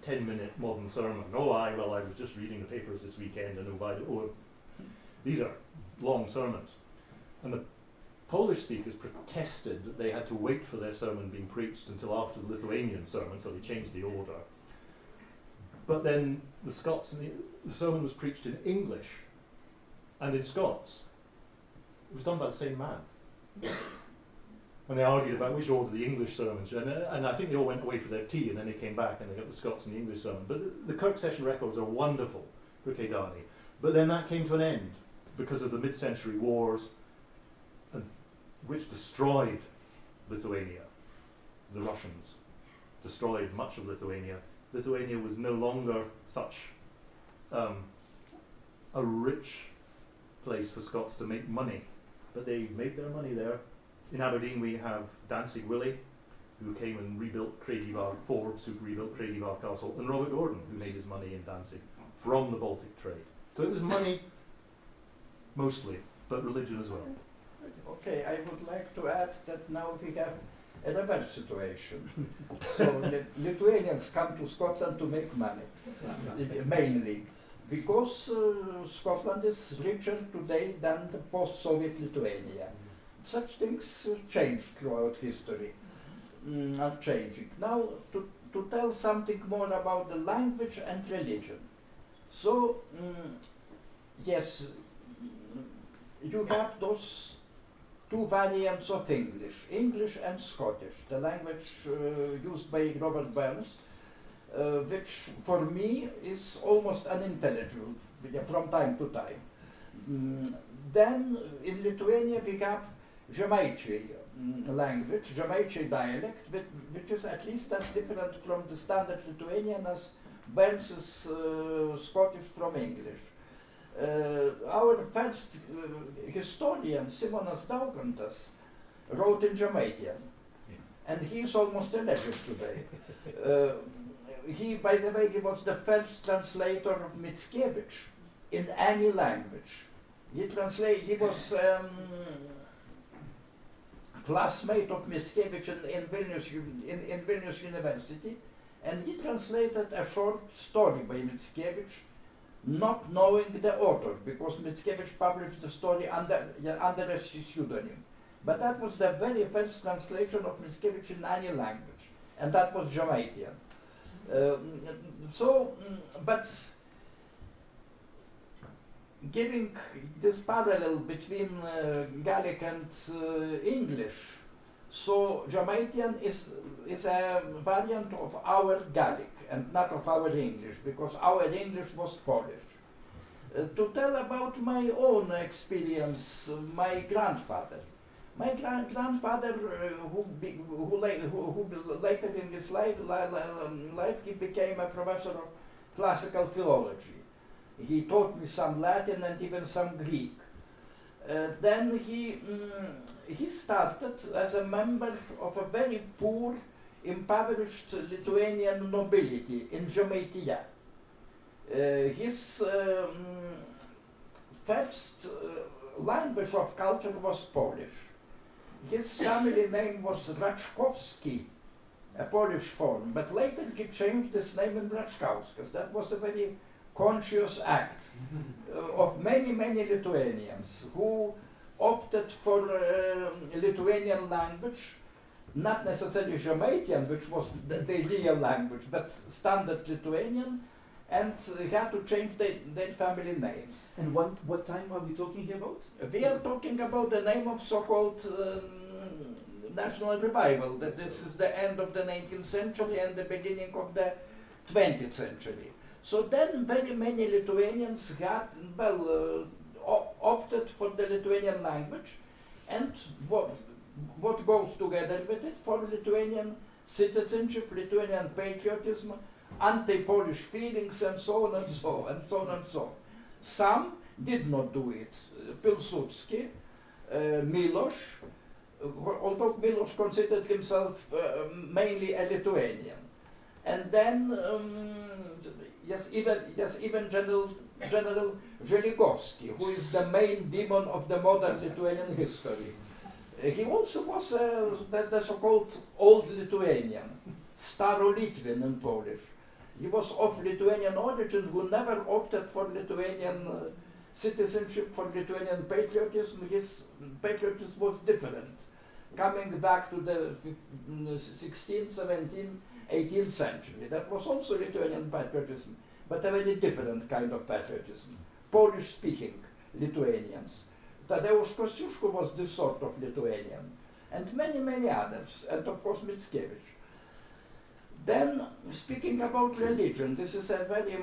10-minute modern sermon. Oh, I was just reading the papers this weekend, and these are long sermons. And the Polish speakers protested that they had to wait for their sermon being preached until after the Lithuanian sermon, so they changed the order. But then the Scots, the sermon was preached in English and in Scots. It was done by the same man. And they argued about which order the English sermons, and I think they all went away for their tea, and then they came back and they got the Scots and the English sermon. But the Kirk Session records are wonderful for Kėdainiai. But then that came to an end because of the mid-century wars, which destroyed Lithuania. The Russians destroyed much of Lithuania. Lithuania was no longer such a rich place for Scots to make money, but they made their money there. In Aberdeen we have Danzig Willie, who came and rebuilt Craigivar, Forbes, who rebuilt Craigivar Castle, and Robert Gordon, who made his money in Danzig from the Baltic trade. So it was money, mostly, but religion as well. Okay, I would like to add that now we have a reverse situation. So Lithuanians come to Scotland to make money, mainly, because Scotland is richer today than the post-Soviet Lithuania. Such things change throughout history, are changing. Now, to tell something more about the language and religion. So, yes, you have those two variants of English, English and Scottish, the language used by Robert Burns, which for me is almost unintelligible from time to time. Then in Lithuania we have Žemaičiai language, Žemaičiai dialect, which is at least as different from the standard Lithuanian as Burns is Scottish from English. Our first historian, Simonas Daukantas, wrote in Žemaitian, and he is almost a legend today. He, by the way, he was the first translator of Mickiewicz in any language. He was classmate of Mickiewicz in Vilnius University, and he translated a short story by Mickiewicz, not knowing the author, because Mickiewicz published the story under a pseudonym. But that was the very first translation of Mickiewicz in any language, and that was Žemaitian. But giving this parallel between Gaelic and English, so Žemaitian is a variant of our Gaelic and not of our English, because our English was Polish. To tell about my own experience, my grandfather. My grandfather, who later in his life, he became a professor of classical philology. He taught me some Latin and even some Greek. Then he started as a member of a very poor, impoverished Lithuanian nobility in Žemaitija. His first language of culture was Polish. His family name was Raczkowski, a Polish form, but later he changed his name in Raczkauskas. That was a very conscious act of many Lithuanians who opted for Lithuanian language, not necessarily Žemaitian, which was the real language, but standard Lithuanian, and had to change their family names. And what time are we talking here about? We are talking about the name of so-called national revival, that this is the end of the 19th century and the beginning of the 20th century. So then very many Lithuanians opted for the Lithuanian language, and what goes together with it for Lithuanian citizenship, Lithuanian patriotism, anti-Polish feelings, and so on and so on and so on and so on. Some did not do it. Pilsudski, Miloš, although Miloš considered himself mainly a Lithuanian. And then, even General Želigovski, who is the main demon of the modern Lithuanian history. He also was the so-called Old Lithuanian, Staro-Litvin in Polish. He was of Lithuanian origin who never opted for Lithuanian citizenship, for Lithuanian patriotism. His patriotism was different, coming back to the 16th, 17th, 18th century. That was also Lithuanian patriotism, but a very different kind of patriotism. Polish-speaking Lithuanians. Tadeusz Kościuszko was this sort of Lithuanian, and many others, and of course Mickiewicz. Then, speaking about religion, this is a very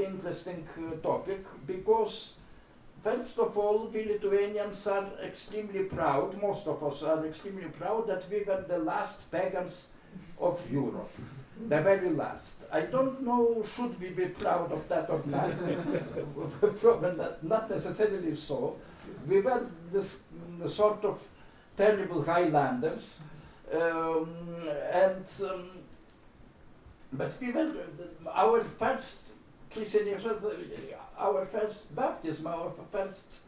interesting topic, because first of all, we Lithuanians are extremely proud, most of us are extremely proud that we were the last pagans of Europe, the very last. I don't know, should we be proud of that or not? Probably not necessarily so. We were this sort of terrible Highlanders, but we were our first Christianization, our first baptism, our first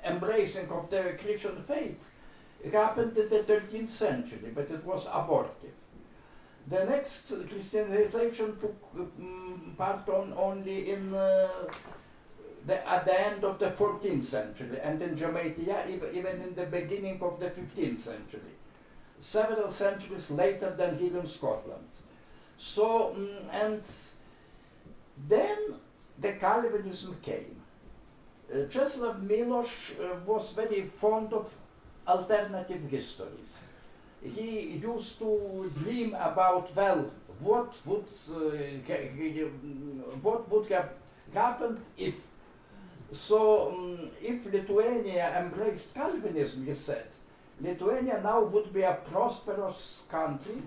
embracing of the Christian faith happened in the 13th century, but it was abortive. The next Christianization took part only in at the end of the 14th century, and in Jamaica even in the beginning of the 15th century, several centuries later than here in Scotland. So, and then the Calvinism came. Czesław Miłosz was very fond of alternative histories. He used to dream about, well, what would have happened if. So, if Lithuania embraced Calvinism, he said, Lithuania now would be a prosperous country,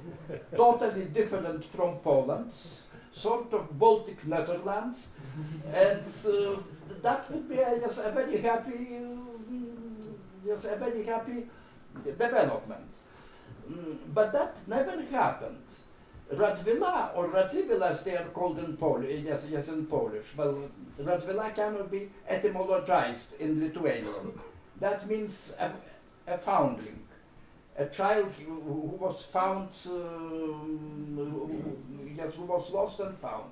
totally different from Poland, sort of Baltic Netherlands, and that would be just a very happy, development. But that never happened. Radvila, or Radzivila as they are called in Polish, yes, in Polish. Well, Radvila cannot be etymologized in Lithuanian. That means a foundling, a child who was found, who was lost and found.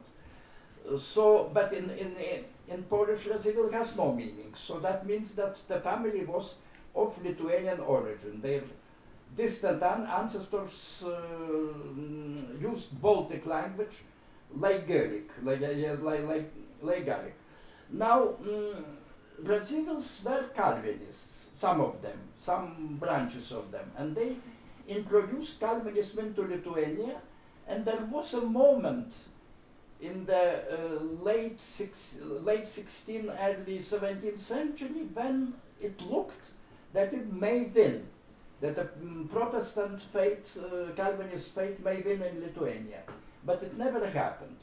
So, but in Polish, Radzivil has no meaning. So that means that the family was of Lithuanian origin. Their distant ancestors used Baltic language like Gaelic, like Gaelic. Now, Radzivils were Calvinists, some of them, some branches of them, and they introduced Calvinism into Lithuania, and there was a moment in the late 16th, early 17th century when it looked that it may win, that the Protestant faith, Calvinist faith may win in Lithuania. But it never happened.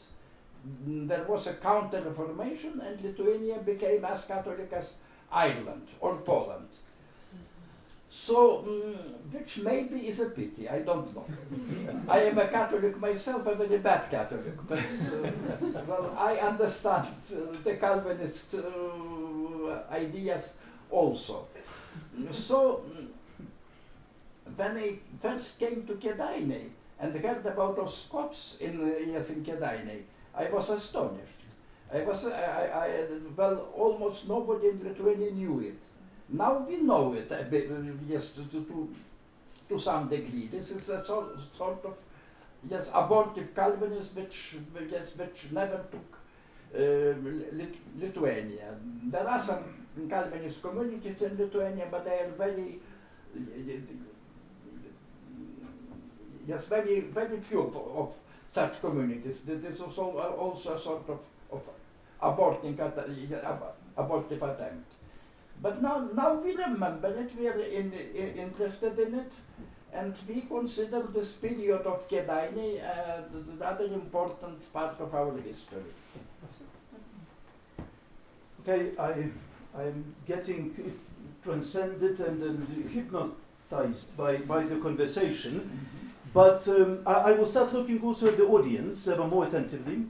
There was a counter-reformation and Lithuania became as Catholic as Ireland or Poland. So, which maybe is a pity, I don't know. I am a Catholic myself, a very bad Catholic, but well, I understand the Calvinist ideas also. So, when I first came to Kėdainiai and heard about those Scots in Kėdainiai, I was astonished. Well, almost nobody in Lithuania knew it. Now we know it a bit, yes, to some degree. This is a sort of abortive Calvinism which never took Lithuania. There are some Calvinist communities in Lithuania, but they are very very few of such communities. This is also a sort of abortive attempt. But now we remember it, we are interested in it, and we consider this period of Kėdainiai the rather important part of our history. Okay, I'm getting transcended and hypnotized by the conversation, but I will start looking also at the audience ever more attentively,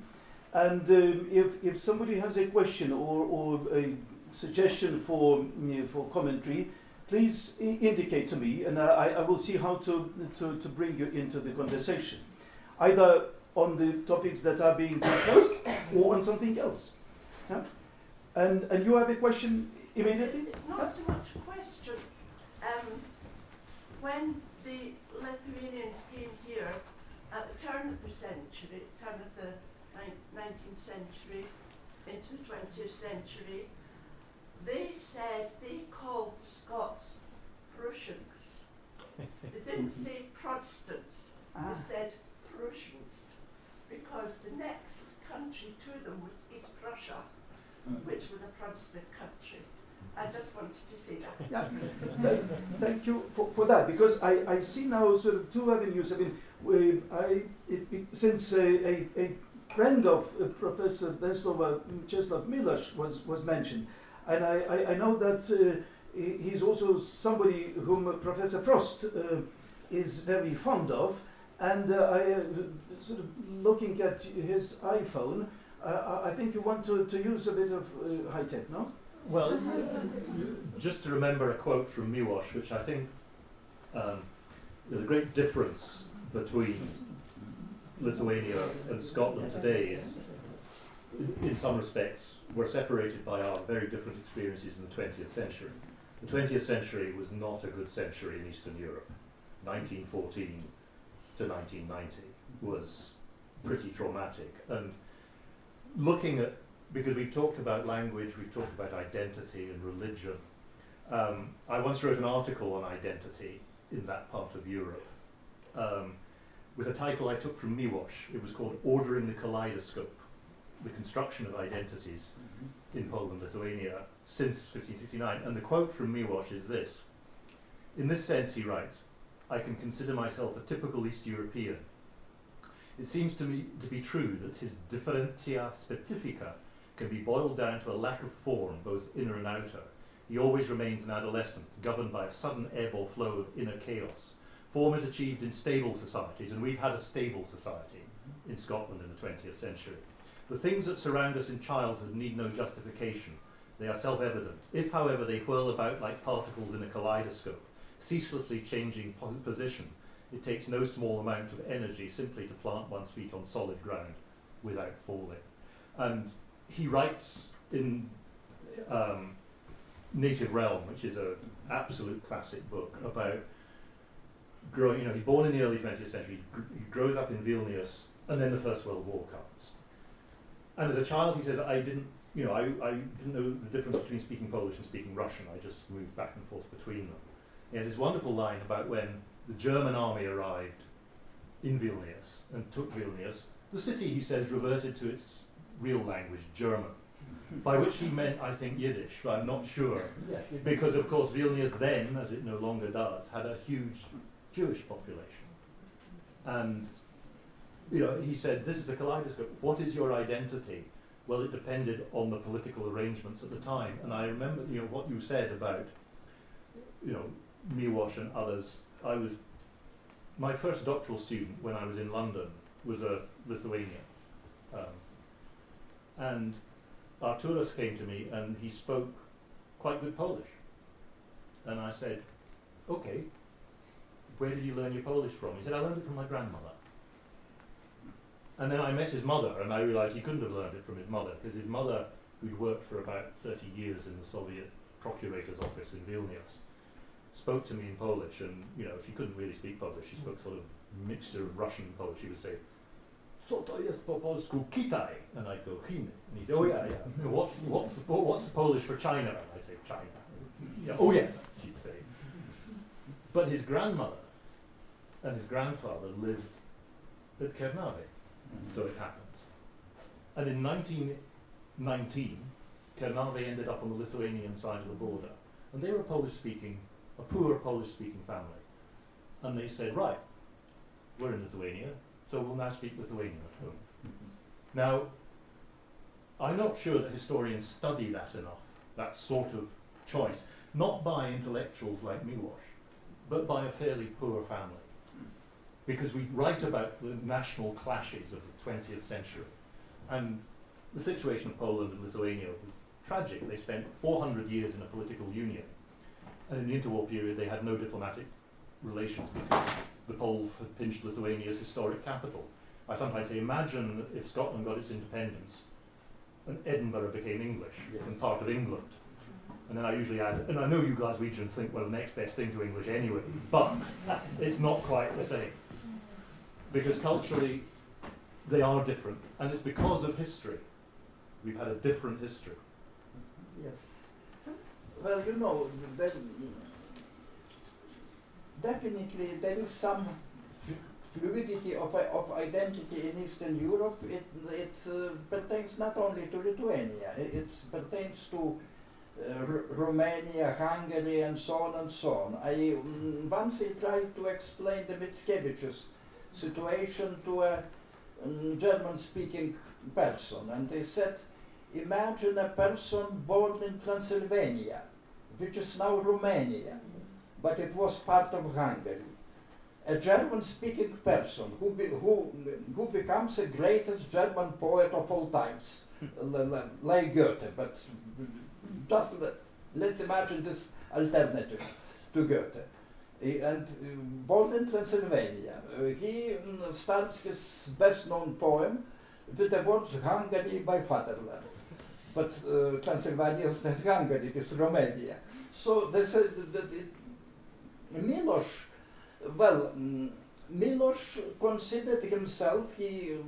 and if somebody has a question or a suggestion for commentary, please indicate to me, and I will see how to bring you into the conversation, either on the topics that are being discussed or on something else. Yeah? And you have a question immediately? It's not so much a question. When the Lithuanians came here at the turn of the century, turn of the 19th century into the 20th century, they said they called the Scots Prussians. They didn't say Protestants, they said Prussians, because the next country to them was East Prussia, which was a Protestant country. I just wanted to say that. Yeah. Thank you for that, because I see now sort of two avenues. I mean, since a friend of Professor Venclova, Czesław Miłosz, was mentioned, and I know that he's also somebody whom Professor Frost is very fond of, and sort of looking at his iPhone, I think you want to use a bit of high tech, no? Well, just to remember a quote from Miłosz, which I think the great difference between Lithuania and Scotland today is, in some respects, we're separated by our very different experiences in the 20th century. The 20th century was not a good century in Eastern Europe. 1914 to 1990 was pretty traumatic. And looking at, because we've talked about language, we've talked about identity and religion. I once wrote an article on identity in that part of Europe with a title I took from Miłosz. It was called Ordering the Kaleidoscope, the construction of identities in Poland, Lithuania, since 1569. And the quote from Miłosz is this. In this sense, he writes, I can consider myself a typical East European. It seems to me to be true that his differentia specifica can be boiled down to a lack of form, both inner and outer. He always remains an adolescent, governed by a sudden ebb or flow of inner chaos. Form is achieved in stable societies, and we've had a stable society in Scotland in the 20th century. The things that surround us in childhood need no justification. They are self-evident. If, however, they whirl about like particles in a kaleidoscope, ceaselessly changing position, it takes no small amount of energy simply to plant one's feet on solid ground without falling. And he writes in Native Realm, which is an absolute classic book, about growing, he's born in the early 20th century, he grows up in Vilnius, and then the First World War comes. And as a child, he says, I didn't know the difference between speaking Polish and speaking Russian. I just moved back and forth between them. He has this wonderful line about when the German army arrived in Vilnius and took Vilnius. The city, he says, reverted to its real language, German, by which he meant, I think, Yiddish, but I'm not sure. Yes, Because, of course, Vilnius then, as it no longer does, had a huge Jewish population. And, he said, this is a kaleidoscope. What is your identity? Well, it depended on the political arrangements at the time. And I remember, what you said about, Miłosz and others. My first doctoral student when I was in London was a Lithuanian. And Arturas came to me and he spoke quite good Polish. And I said, okay, where did you learn your Polish from? He said, I learned it from my grandmother. And then I met his mother and I realized he couldn't have learned it from his mother, because his mother, who'd worked for about 30 years in the Soviet procurator's office in Vilnius, spoke to me in Polish, and she couldn't really speak Polish. She spoke sort of mixture of Russian and Polish. She would say, "Co to jest po polsku Kitaj?" And I'd go, Chiny. And he'd say, "Oh yeah, yeah. What's Polish for China?" And I'd say, "China." Yeah, "Oh yes," she'd say. But his grandmother and his grandfather lived at Kernave, so it happens. And in 1919, Kernave ended up on the Lithuanian side of the border, and they were a poor Polish-speaking family. And they said, right, we're in Lithuania, so we'll now speak Lithuanian at home. Now, I'm not sure that historians study that enough, that sort of choice, not by intellectuals like Miłosz, but by a fairly poor family. Because we write about the national clashes of the 20th century. And the situation of Poland and Lithuania was tragic. They spent 400 years in a political union. And in the interwar period, they had no diplomatic relations because the Poles had pinched Lithuania's historic capital. I sometimes say, imagine if Scotland got its independence and Edinburgh became English and part of England. And then I usually add, and I know you Glaswegians think, well, the next best thing to English anyway, but it's not quite the same. Because culturally, they are different. And it's because of history. We've had a different history. Yes. Well, definitely there is some fluidity of identity in Eastern Europe. It pertains not only to Lithuania, it pertains to Romania, Hungary, and so on and so on. Once I tried to explain the Mickiewicz's situation to a German-speaking person, and they said, imagine a person born in Transylvania, which is now Romania, but it was part of Hungary. A German-speaking person who becomes the greatest German poet of all times, like Goethe, but just let's imagine this alternative to Goethe. And born in Transylvania, he starts his best-known poem with the words "Hungary, my fatherland." But Transylvania is not Hungary; it is Romania. So they said that Milosz. Well, Milosz considered himself. He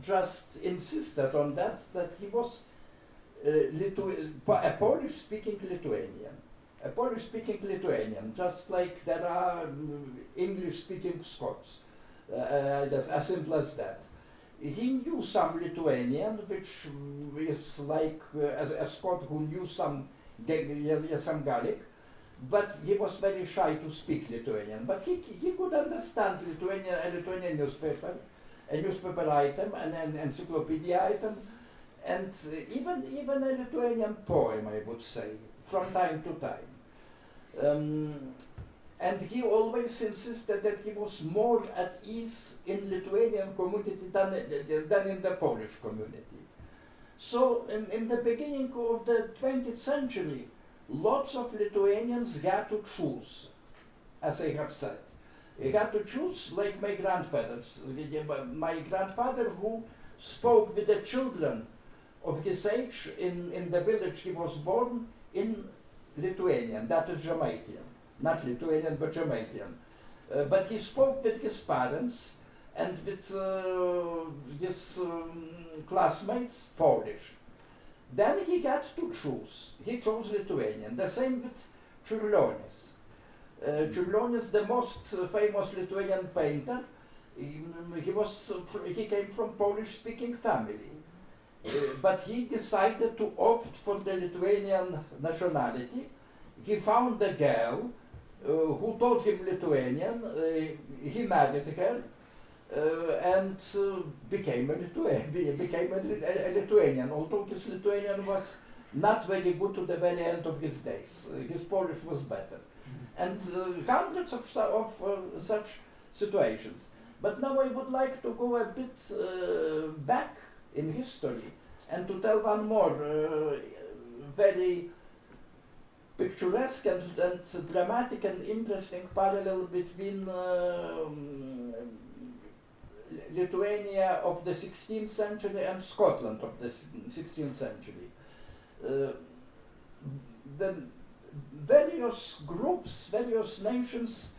just insisted on that he was a Polish-speaking Lithuanian. A Polish-speaking Lithuanian, just like there are English-speaking Scots, as simple as that. He knew some Lithuanian, which is like a Scot who knew some Gaelic, but he was very shy to speak Lithuanian. But he could understand a Lithuanian newspaper, a newspaper item, an encyclopedia item, and even a Lithuanian poem, I would say, from time to time. And he always insisted that he was more at ease in Lithuanian community than in the Polish community. So in the beginning of the 20th century, lots of Lithuanians had to choose, as I have said. They had to choose like my grandfathers. My grandfather, who spoke with the children of his age in the village he was born in Lithuanian, that is Žemaitian. Not Lithuanian, but Žemaitian. But he spoke with his parents and with his classmates, Polish. Then he got to choose. He chose Lithuanian. The same with Čiurlionis. Čiurlionis, the most famous Lithuanian painter, he came from Polish-speaking family. But he decided to opt for the Lithuanian nationality. He found a girl who taught him Lithuanian. He married her and became a Lithuanian, although his Lithuanian was not very good to the very end of his days. His Polish was better. And hundreds of such situations. But now I would like to go a bit back in history and to tell one more very picturesque and dramatic and interesting parallel between Lithuania of the 16th century and Scotland of the 16th century. The various groups, various nations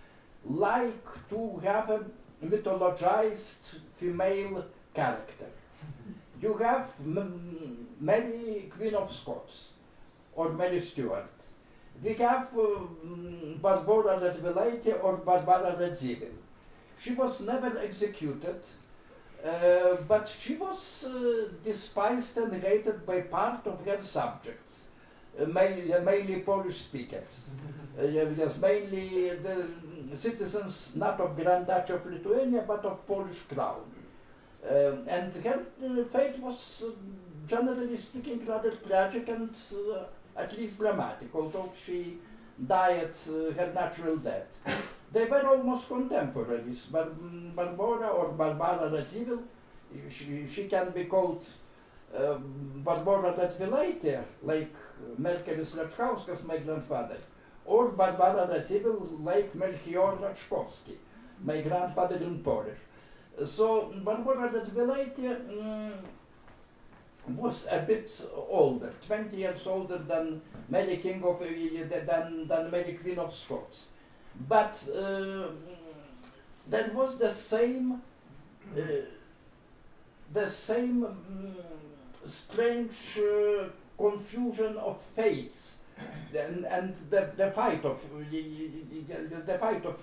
like to have a mythologized female character. You have Mary, Queen of Scots, or Mary Stuart. We have Barbara Radvilaitė or Barbara Radzivil. She was never executed, but she was despised and hated by part of her subjects, mainly Polish speakers. Yes, mainly the citizens not of Grand Duchy of Lithuania, but of Polish crown. And her fate was, generally speaking, rather tragic and at least dramatic, although she died her natural death. They were almost contemporaries. Barbara or Barbara Radzivil, she can be called Barbara Radvilaitė, like Merkelis Račkauskas, my grandfather, or Barbara Radzivil, like Melchior Raczkowski, my grandfather in Polish. So Barbara Radvilaitė was a bit older, 20 years older than Mary King of than Mary Queen of Scots, but there was the same strange confusion of faiths and the fight of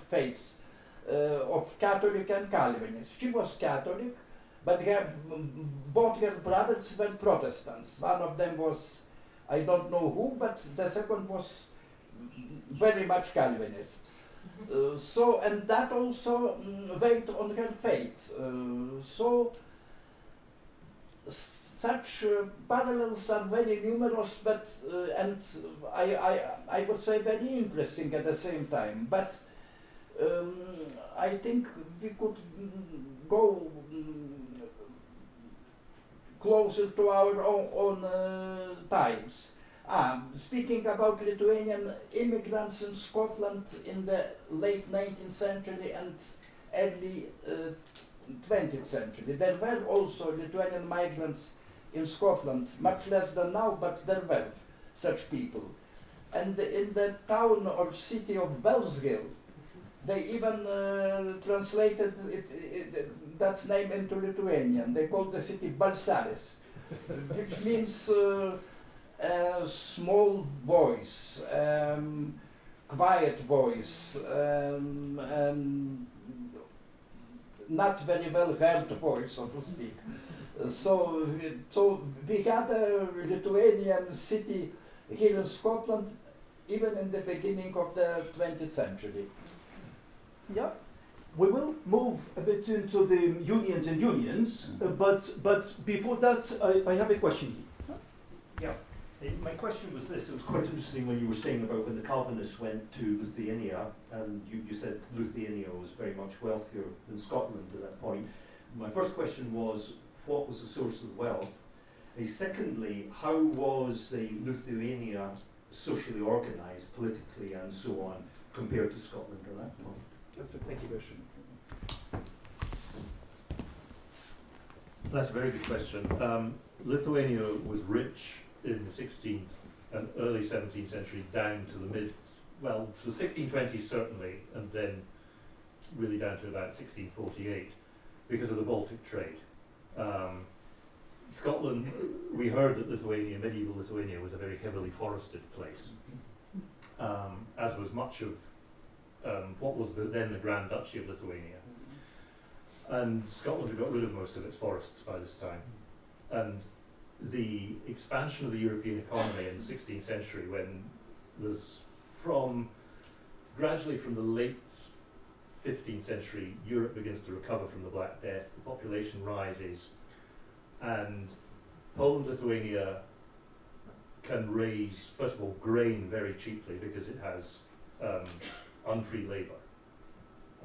faiths of Catholic and Calvinist. She was Catholic, but both her brothers were Protestants. One of them was, I don't know who, but the second was very much Calvinist. And that also weighed on her faith. Such parallels are very numerous, but and I would say very interesting at the same time. But I think we could go closer to our own times. Speaking about Lithuanian immigrants in Scotland in the late 19th century and early 20th century, there were also Lithuanian migrants in Scotland, much less than now, but there were such people. And in the town or city of Wellsgill, they even translated that name into Lithuanian. They called the city Balsaris, which means small voice, quiet voice, and not very well heard voice, so to speak. So we had a Lithuanian city here in Scotland even in the beginning of the 20th century. Yeah, we will move a bit into the unions and unions, but before that, I have a question here. Yeah. My question was this: it was quite interesting when you were saying about when the Calvinists went to Lithuania, and you said Lithuania was very much wealthier than Scotland at that point. My first question was, what was the source of the wealth? And secondly, how was Lithuania socially organised, politically and so on, compared to Scotland at that point? That's a thank you question. That's a very good question. Lithuania was rich in the 16th and early 17th century down to the to the 1620s certainly, and then really down to about 1648 because of the Baltic trade. Scotland, we heard that medieval Lithuania was a very heavily forested place, as was much of what was then the Grand Duchy of Lithuania. And Scotland had got rid of most of its forests by this time. And the expansion of the European economy in the 16th century, when there's gradually from the late 15th century, Europe begins to recover from the Black Death, the population rises, and Poland, Lithuania can raise, first of all, grain very cheaply because it has unfree labour.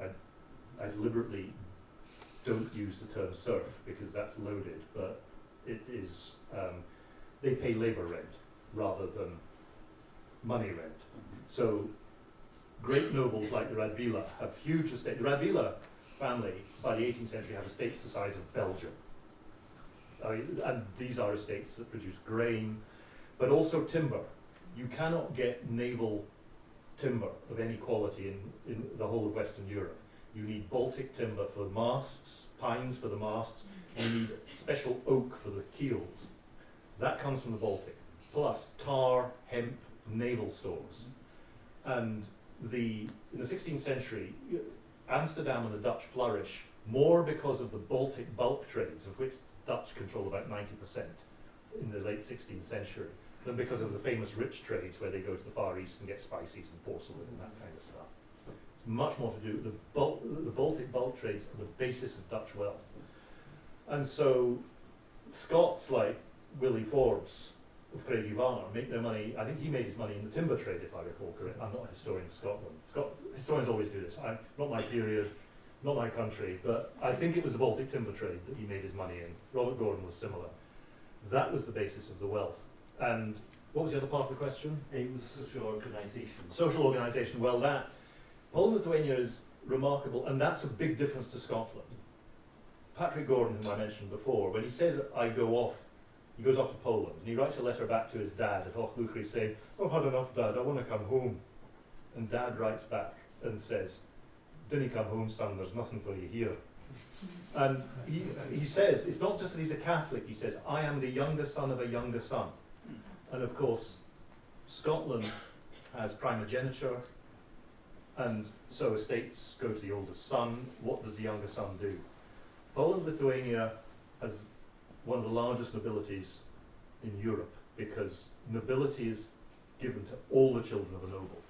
I deliberately don't use the term serf because that's loaded, but it is, they pay labour rent rather than money rent. So great nobles like the Radvila have huge estates. The Radvila family by the 18th century have estates the size of Belgium. And these are estates that produce grain, but also timber. You cannot get naval timber of any quality in the whole of Western Europe. You need Baltic timber for masts, pines for the masts, and you need special oak for the keels. That comes from the Baltic, plus tar, hemp, naval stores. And in the 16th century, Amsterdam and the Dutch flourish more because of the Baltic bulk trades, of which the Dutch control about 90% in the late 16th century, than because of the famous rich trades where they go to the Far East and get spices and porcelain and that kind of stuff. It's much more to do with the Baltic bulk trades are the basis of Dutch wealth. And so Scots like Willie Forbes of Craigievanna make their money, I think he made his money in the timber trade, if I recall correctly. I'm not a historian of Scotland. Historians always do this. Not my period, not my country, but I think it was the Baltic timber trade that he made his money in. Robert Gordon was similar. That was the basis of the wealth. And what was the other part of the question? It was social organisation. Social organisation. Well, Poland-Lithuania is remarkable, and that's a big difference to Scotland. Patrick Gordon, whom I mentioned before, when he says, he goes off to Poland, and he writes a letter back to his dad at Ochluchry saying, "I've had enough, Dad, I want to come home." And Dad writes back and says, "Dinna come home, son, there's nothing for you here." And he says, it's not just that he's a Catholic, he says, "I am the younger son of a younger son." And of course, Scotland has primogeniture, and so estates go to the oldest son. What does the younger son do? Poland-Lithuania has one of the largest nobilities in Europe because nobility is given to all the children of a noble.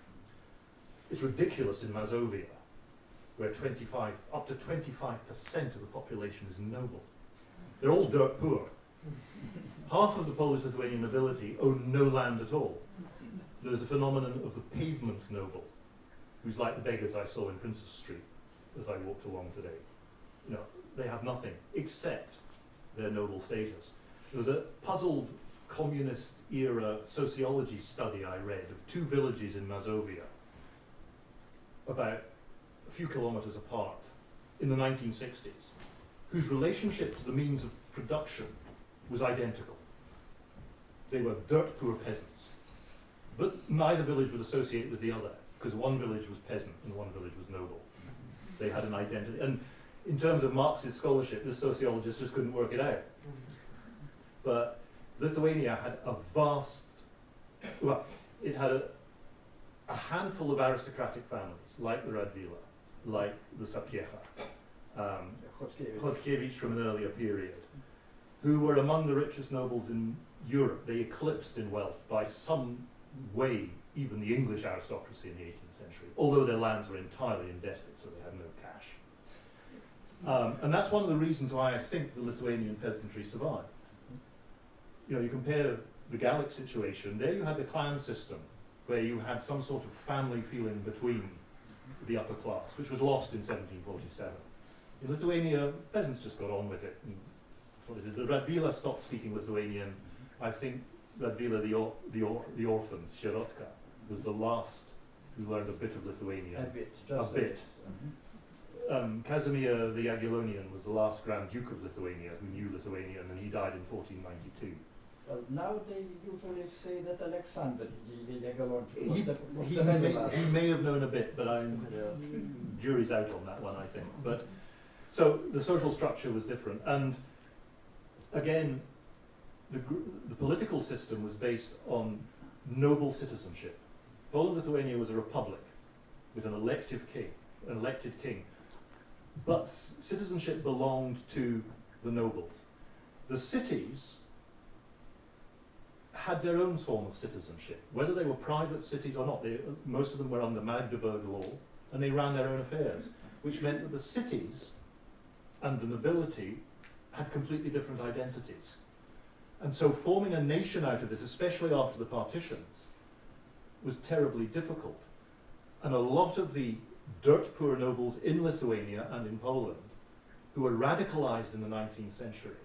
It's ridiculous in Mazovia, where up to 25% of the population is noble. They're all dirt poor. Half of the Polish-Lithuanian nobility own no land at all. There's a phenomenon of the pavement noble, who's like the beggars I saw in Princess Street as I walked along today. They have nothing except their noble status. There was a puzzled communist era sociology study I read of two villages in Mazovia, about a few kilometers apart, in the 1960s, whose relationship to the means of production was identical. They were dirt poor peasants. But neither village would associate with the other, because one village was peasant and one village was noble. They had an identity. And in terms of Marxist scholarship, this sociologist just couldn't work it out. But Lithuania had a vast, well, it had a handful of aristocratic families, like the Radvila, like the Sapiecha, Chodkiewicz from an earlier period, who were among the richest nobles in Europe. They eclipsed in wealth by some way even the English aristocracy in the 18th century, although their lands were entirely indebted, so they had no cash. And that's one of the reasons why I think the Lithuanian peasantry survived. You know, you compare the Gallic situation, there you had the clan system, where you had some sort of family feeling between the upper class, which was lost in 1747. In Lithuania, peasants just got on with it. And the Radvila stopped speaking Lithuanian. I think Radvila, the orphan, Shirotka, was the last who learned a bit of Lithuanian. A bit. Casimir the Jagiellonian was the last Grand Duke of Lithuania who knew Lithuanian, and he died in 1492. Well, now they usually say that Alexander the Jagiellonian He may have known a bit, but jury's out on that one, I think. But so the social structure was different, and again, the political system was based on noble citizenship. Poland-Lithuania was a republic with an elected king, but citizenship belonged to the nobles. The cities had their own form of citizenship, whether they were private cities or not. Most of them were under Magdeburg law, and they ran their own affairs, which meant that the cities and the nobility had completely different identities. And so forming a nation out of this, especially after the partitions, was terribly difficult. And a lot of the dirt poor nobles in Lithuania and in Poland, who were radicalized in the 19th century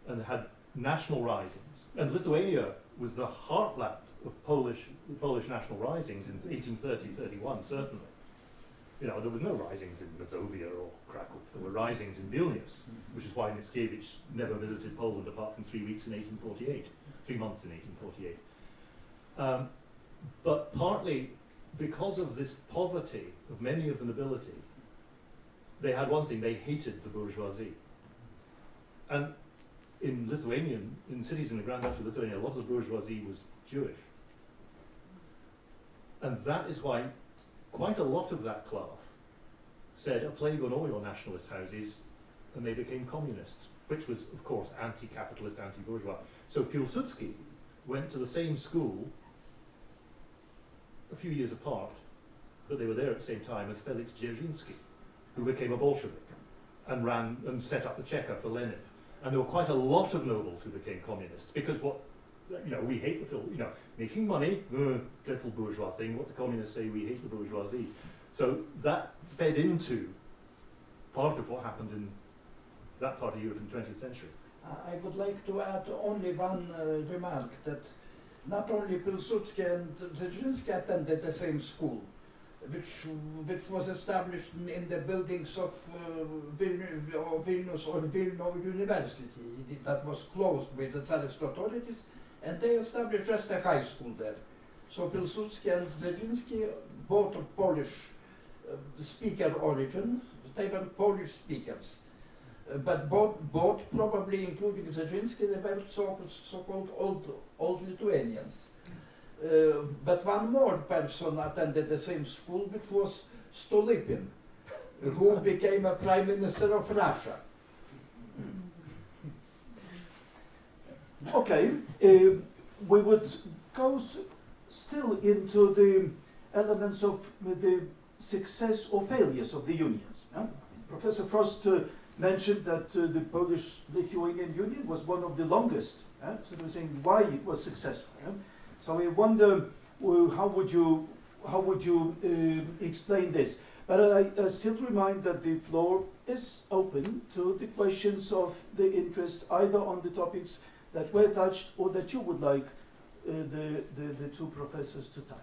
and had national risings, and Lithuania was the heartland of Polish national risings in 1830-31, certainly. You know, there was no risings in Mazovia or Krakow. There were risings in Vilnius, which is why Mickiewicz never visited Poland apart from 3 weeks in 1848, 3 months in 1848. But partly because of this poverty of many of the nobility, they had one thing: they hated the bourgeoisie. And in cities in the Grand Duchy of Lithuania, a lot of the bourgeoisie was Jewish. And that is why quite a lot of that class said, a plague on all your nationalist houses, and they became communists, which was, of course, anti-capitalist, anti-bourgeois. So Piłsudski went to the same school a few years apart, but they were there at the same time as Felix Dzerzhinsky, who became a Bolshevik and ran and set up the Cheka for Lenin. And there were quite a lot of nobles who became communists, because we hate the making money, dreadful bourgeois thing. What the communists say, we hate the bourgeoisie. So that fed into part of what happened in that part of Europe in the 20th century. I would like to add only one remark, that not only Piłsudski and Dzerzhinsky attended the same school, which was established in the buildings of Vilnius or Vilno University, that was closed by the Tsarist authorities, and they established just a high school there. So Piłsudski and Dzerzhinsky, both of Polish speaker origin, they were Polish speakers. But both probably, including Dzerzhinsky, they were so-called old Lithuanians. But one more person attended the same school, which was Stolypin, who became a prime minister of Russia. Okay, we would go still into the elements of the success or failures of the unions. Professor Frost mentioned that the Polish-Lithuanian Union was one of the longest, so they were saying why it was successful. So I wonder how would you explain this? But I still remind that the floor is open to the questions of the interest, either on the topics that were touched or that you would like the two professors to touch?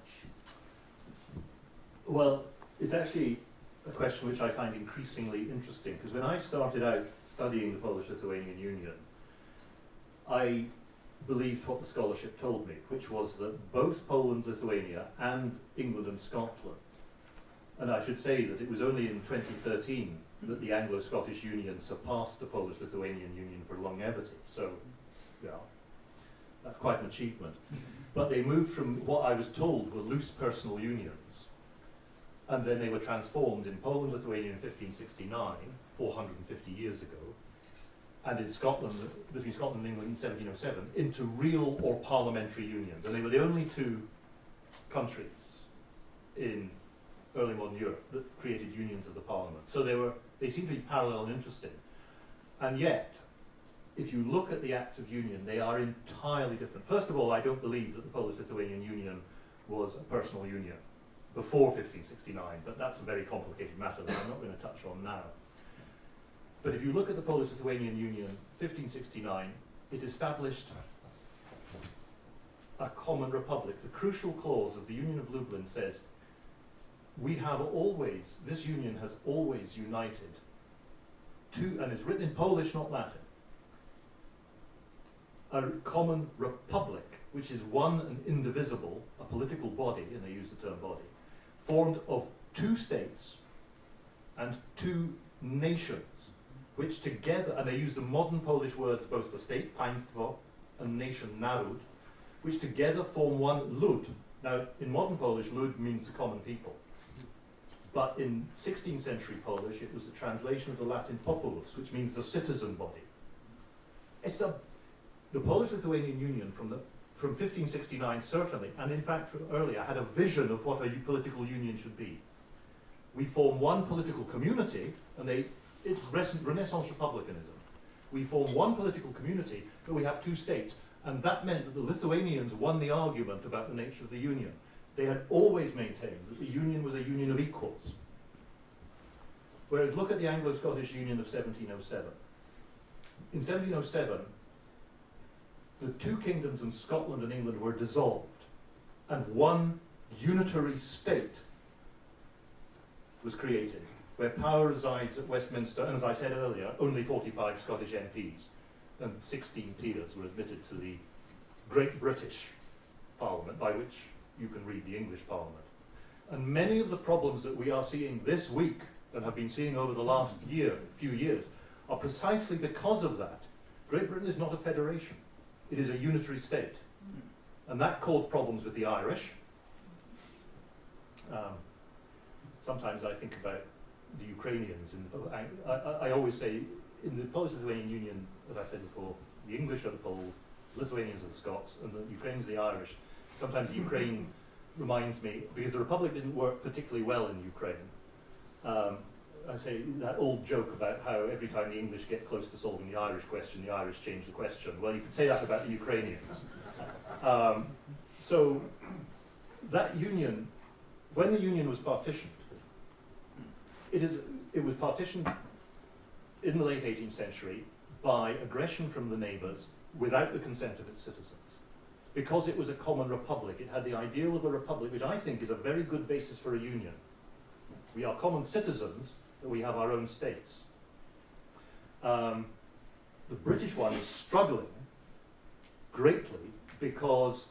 Well, it's actually a question which I find increasingly interesting, because when I started out studying the Polish-Lithuanian Union, I believed what the scholarship told me, which was that both Poland, Lithuania, and England and Scotland, and I should say that it was only in 2013 that the Anglo-Scottish Union surpassed the Polish-Lithuanian Union for longevity, so, yeah, that's quite an achievement. But they moved from what I was told were loose personal unions, and then they were transformed in Poland, Lithuania in 1569, 450 years ago, and in Scotland, between Scotland and England in 1707, into real or parliamentary unions. And they were the only two countries in early modern Europe that created unions of the parliament. So they seem to be parallel and interesting. And yet, if you look at the Acts of Union, they are entirely different. First of all, I don't believe that the Polish-Lithuanian Union was a personal union before 1569, but that's a very complicated matter that I'm not going to touch on now. But if you look at the Polish-Lithuanian Union, 1569, it established a common republic. The crucial clause of the Union of Lublin says, this union has always united two, and it's written in Polish, not Latin, a common republic, which is one and indivisible, a political body, and they use the term body, formed of two states and two nations, which together, and they use the modern Polish words both for state, państwo, and nation, naród, which together form one lud. Now, in modern Polish, lud means the common people. But in 16th century Polish, it was the translation of the Latin populus, which means the citizen body. It's the Polish-Lithuanian Union from 1569 certainly, and in fact from earlier, had a vision of what a political union should be. We form one political community, and it's Renaissance republicanism. We form one political community, but we have two states, and that meant that the Lithuanians won the argument about the nature of the union. They had always maintained that the union was a union of equals. Whereas look at the Anglo-Scottish Union of 1707. In 1707, the two kingdoms in Scotland and England were dissolved, and one unitary state was created, where power resides at Westminster, and as I said earlier, only 45 Scottish MPs and 16 peers were admitted to the Great British Parliament, by which you can read the English Parliament. And many of the problems that we are seeing this week, and have been seeing over the last few years, are precisely because of that. Great Britain is not a federation. It is a unitary state. And that caused problems with the Irish. Sometimes I think about the Ukrainians. I always say, in the Polish-Lithuanian Union, as I said before, the English are the Poles, the Lithuanians are the Scots, and the Ukrainians are the Irish. Sometimes Ukraine reminds me, because the Republic didn't work particularly well in Ukraine. I say that old joke about how every time the English get close to solving the Irish question, the Irish change the question. Well, you could say that about the Ukrainians. So that union, when the union was partitioned, it was partitioned in the late 18th century by aggression from the neighbours without the consent of its citizens. Because it was a common republic, it had the ideal of a republic, which I think is a very good basis for a union. We are common citizens, but we have our own states. The British one is struggling greatly because,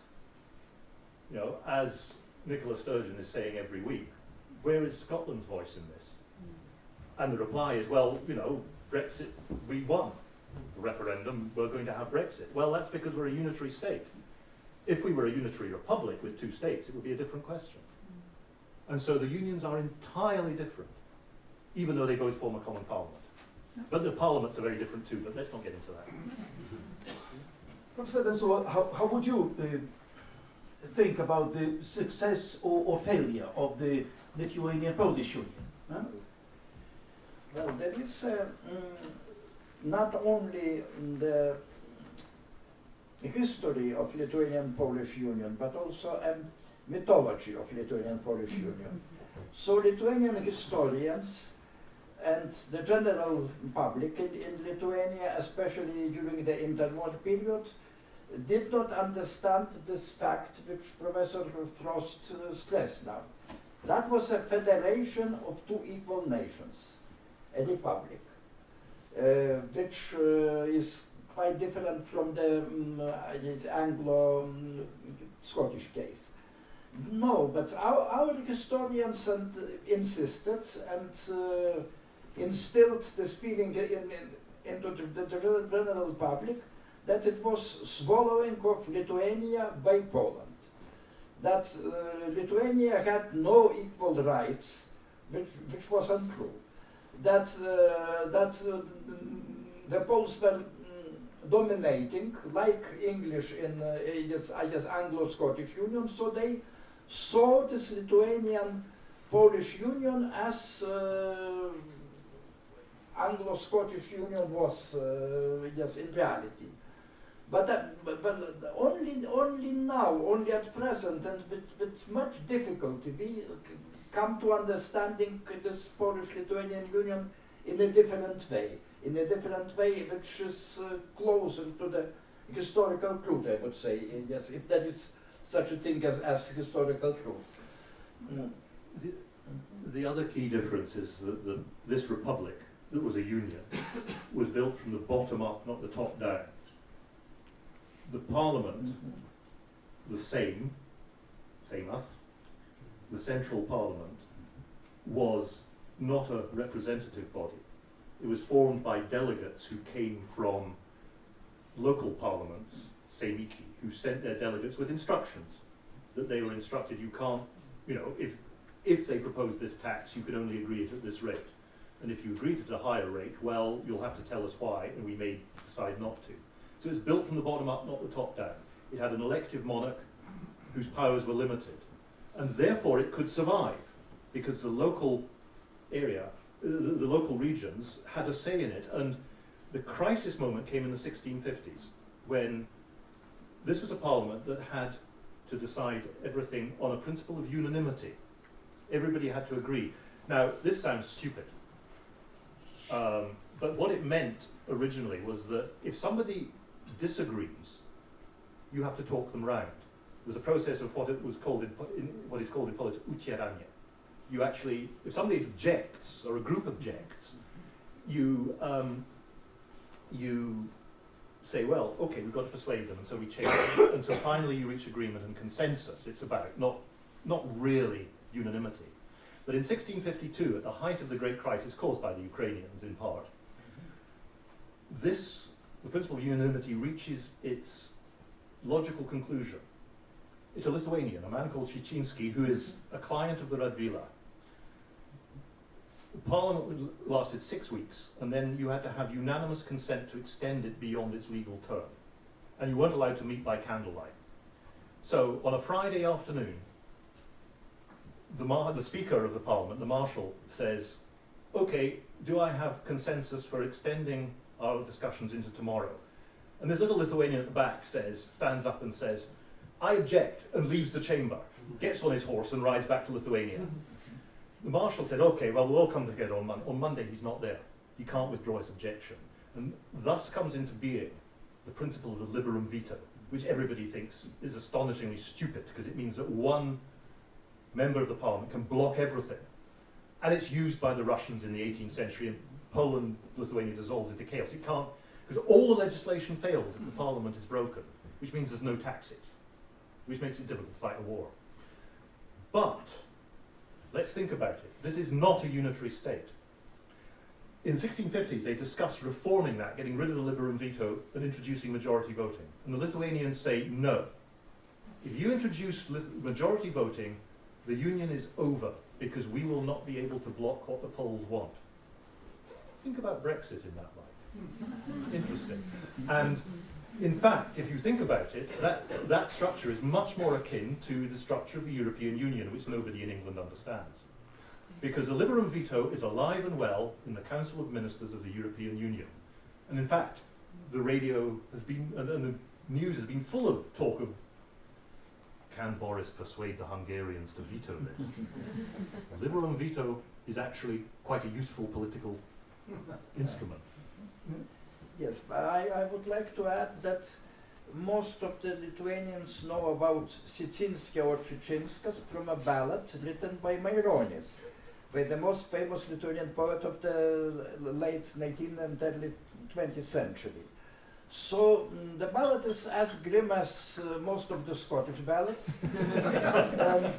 as Nicola Sturgeon is saying every week, where is Scotland's voice in this? And the reply is, well, Brexit, we won the referendum, we're going to have Brexit. Well, that's because we're a unitary state. If we were a unitary republic with two states, it would be a different question. And so the unions are entirely different, even though they both form a common parliament. But the parliaments are very different too, but let's not get into that. Professor Venclova, how would you think about the success or failure of the Lithuanian-Polish Union? Huh? Well, there is not only the history of Lithuanian-Polish Union, but also a mythology of Lithuanian-Polish Union. So Lithuanian historians and the general public in Lithuania, especially during the interwar period, did not understand this fact which Professor Frost stressed now. That was a federation of two equal nations, a republic, which is quite different from the Anglo-Scottish case. No, but our historians insisted and instilled this feeling into the general public that it was swallowing of Lithuania by Poland. That Lithuania had no equal rights, which was untrue. That the Poles were dominating, like English in Anglo-Scottish Union, so they saw this Lithuanian-Polish Union as Anglo-Scottish Union was in reality. But only now, only at present, and with much difficulty, we come to understanding this Polish-Lithuanian Union in a different way, which is closer to the historical truth, I would say, yes, if there is such a thing as historical truth. The other key difference is that this republic, that was a union, was built from the bottom up, not the top down. The parliament, the Sejm, the central parliament, was not a representative body. It was formed by delegates who came from local parliaments, Sejmiki, who sent their delegates with instructions, that they were instructed, you can't, if they propose this tax, you can only agree it at this rate. And if you agreed at a higher rate, well, you'll have to tell us why, and we may decide not to. So it's built from the bottom up, not the top down. It had an elective monarch whose powers were limited. And therefore it could survive, because the local area, the local regions had a say in it. And the crisis moment came in the 1650s, when this was a parliament that had to decide everything on a principle of unanimity. Everybody had to agree. Now, this sounds stupid. But what it meant originally was that if somebody disagrees, you have to talk them round. There's a process of what is called in politics ucieranie. You actually, if somebody objects or a group objects, you say, well, okay, we've got to persuade them, and so we change it. And so finally you reach agreement and consensus. It's about not really unanimity. But in 1652, at the height of the great crisis caused by the Ukrainians in part, the principle of unanimity reaches its logical conclusion. It's a Lithuanian, a man called Szczeciński, who is a client of the Radvila. The parliament lasted 6 weeks, and then you had to have unanimous consent to extend it beyond its legal term. And you weren't allowed to meet by candlelight. So on a Friday afternoon, the Speaker of the Parliament, the Marshal, says, okay, do I have consensus for extending our discussions into tomorrow? And this little Lithuanian at the back stands up and says, I object, and leaves the chamber, gets on his horse and rides back to Lithuania. The Marshal said, okay, well, we'll all come together on Monday. On Monday, he's not there. He can't withdraw his objection. And thus comes into being the principle of the liberum veto, which everybody thinks is astonishingly stupid, because it means that one member of the parliament can block everything. And it's used by the Russians in the 18th century, and Poland, Lithuania dissolves into chaos. It can't, because all the legislation fails if the parliament is broken, which means there's no taxes, which makes it difficult to fight a war. But let's think about it. This is not a unitary state. In the 1650s, they discussed reforming that, getting rid of the liberum veto and introducing majority voting. And the Lithuanians say, no. If you introduce majority voting, the union is over, because we will not be able to block what the Poles want. Think about Brexit in that light. Interesting. And in fact, if you think about it, that structure is much more akin to the structure of the European Union, which nobody in England understands. Because the liberum veto is alive and well in the Council of Ministers of the European Union. And in fact, the radio has been, and the news has been full of talk of, can Boris persuade the Hungarians to veto this? The liberum veto is actually quite a useful political instrument. Yes, but I would like to add that most of the Lithuanians know about Sicinskia or Chichinskas from a ballad written by Maironis, by the most famous Lithuanian poet of the late 19th and early 20th century. So the ballad is as grim as most of the Scottish ballads. And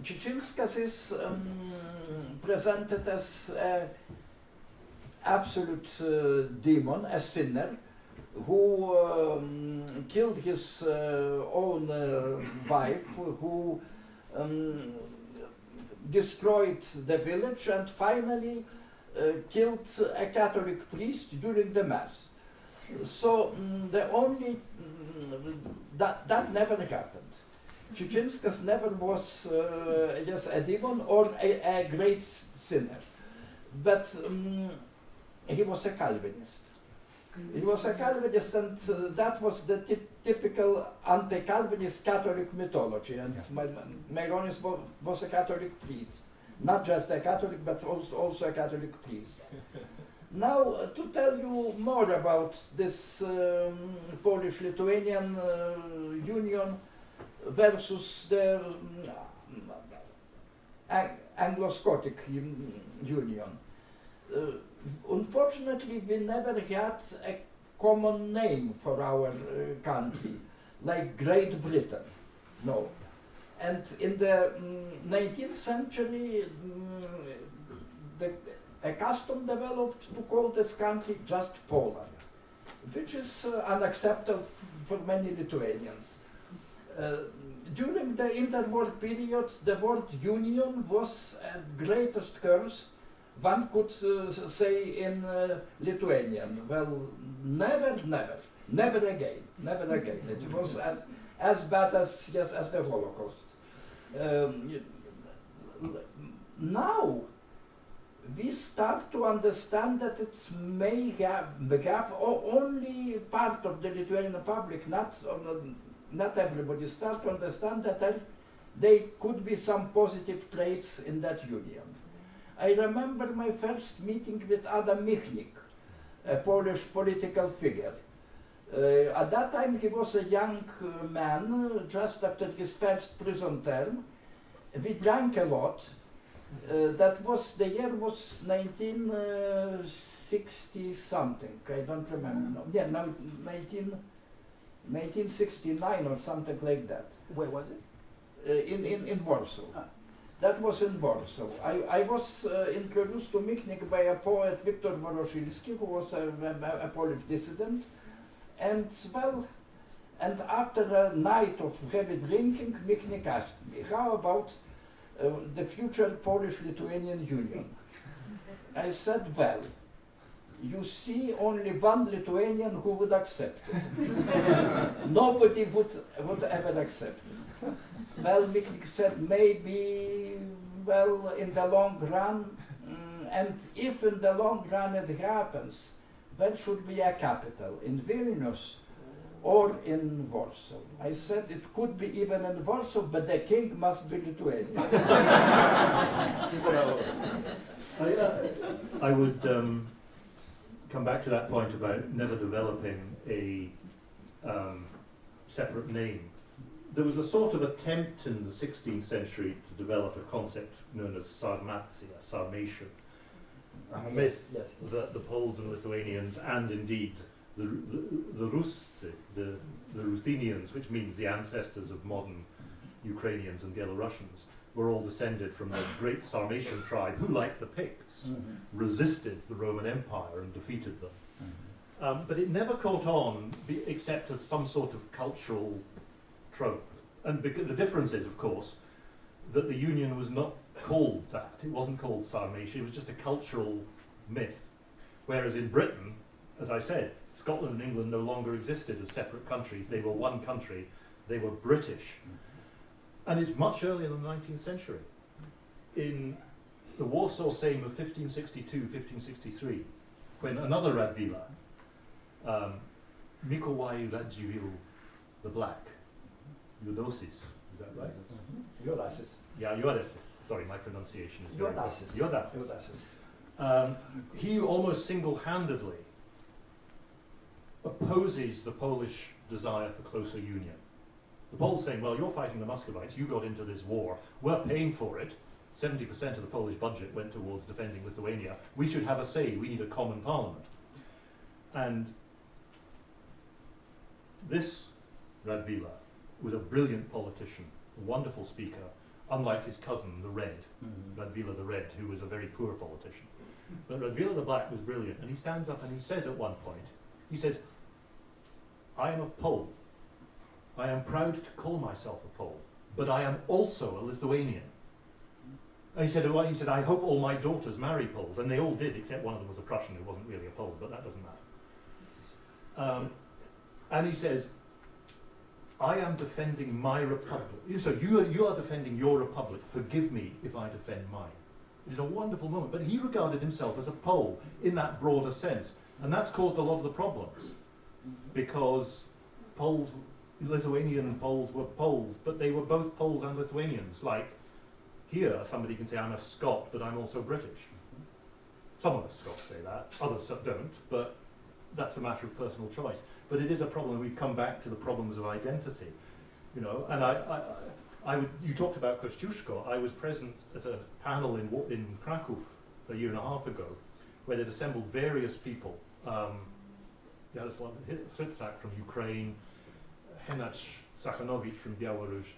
Chichinskas is presented as an absolute demon, a sinner, who killed his own wife, who destroyed the village, and finally killed a Catholic priest during the Mass. So the only that never happened. Chichinskas never was just a demon or a great sinner, but he was a Calvinist. He was a Calvinist, and that was the typical anti-Calvinist Catholic mythology. And Maironis was a Catholic priest, not just a Catholic, but also a Catholic priest. Now, to tell you more about this Polish-Lithuanian Union versus the Anglo-Scotic Union. Unfortunately, we never had a common name for our country, like Great Britain. No. And in the 19th century, a custom developed to call this country just Poland, which is unacceptable for many Lithuanians. During the interwar period, the word union was a greatest curse one could say in Lithuanian. Well, never, never, never again, never again. It was as bad as the Holocaust. Now we start to understand that it may have only part of the Lithuanian public, not everybody, start to understand that there could be some positive traits in that union. I remember my first meeting with Adam Michnik, a Polish political figure. At that time he was a young man, just after his first prison term. We drank a lot. The year was 1960 something, I don't remember. No, yeah, no, 1969 or something like that. Where was it? In Warsaw. That was in Warsaw. I was introduced to Michnik by a poet, Wiktor Woroszylski, who was a Polish dissident. And after a night of heavy drinking, Michnik asked me, how about the future Polish-Lithuanian Union? I said, well, you see only one Lithuanian who would accept it. Nobody would ever accept it. Well, Michnik said, maybe, well, in the long run, and if in the long run it happens, when should be a capital, in Vilnius or in Warsaw? I said it could be even in Warsaw, but the king must be Lithuanian. I would come back to that point about never developing a separate name. There was a sort of attempt in the 16th century to develop a concept known as Sarmatia, Sarmatian, a myth that the Poles and Lithuanians, and indeed the Ruscy, the Ruthenians, which means the ancestors of modern Ukrainians and Belarusians, were all descended from the great Sarmatian tribe who, like the Picts, resisted the Roman Empire and defeated them. But it never caught on except as some sort of cultural trope. And the difference is, of course, that the Union was not called that. It wasn't called Sarmatia, it was just a cultural myth. Whereas in Britain, as I said, Scotland and England no longer existed as separate countries. They were one country. They were British. And it's much earlier than the 19th century. In the Warsaw Sejm of 1562, 1563, when another Radvila, Mikołaj Radziwiłł the Black, Judosis, is that right? Judasis. Yeah, Judasis. Sorry, my pronunciation is very Judasis. Judasis. He almost single-handedly opposes the Polish desire for closer union. The Poles saying, well, you're fighting the Muscovites, you got into this war, we're paying for it, 70% of the Polish budget went towards defending Lithuania, we should have a say, we need a common parliament. And this Radvila was a brilliant politician, a wonderful speaker, unlike his cousin, the Red, Radvila the Red, who was a very poor politician. But Radvila the Black was brilliant, and he stands up and he says at one point, he says, I am a Pole. I am proud to call myself a Pole, but I am also a Lithuanian. And he said, I hope all my daughters marry Poles, and they all did, except one of them was a Prussian who wasn't really a Pole, but that doesn't matter. And he says, I am defending my republic. So you are defending your republic. Forgive me if I defend mine. It is a wonderful moment. But he regarded himself as a Pole in that broader sense. And that's caused a lot of the problems. Because Poles, Lithuanian Poles were Poles, but they were both Poles and Lithuanians. Like here, somebody can say, I'm a Scot, but I'm also British. Some of us Scots say that, others don't, but that's a matter of personal choice. But it is a problem. We come back to the problems of identity, you know. And you talked about Kościuszko. I was present at a panel in Kraków a year and a half ago, where they'd assembled various people. Jaroslav Hrycak from Ukraine, Henach Sakhanowicz from Belarus,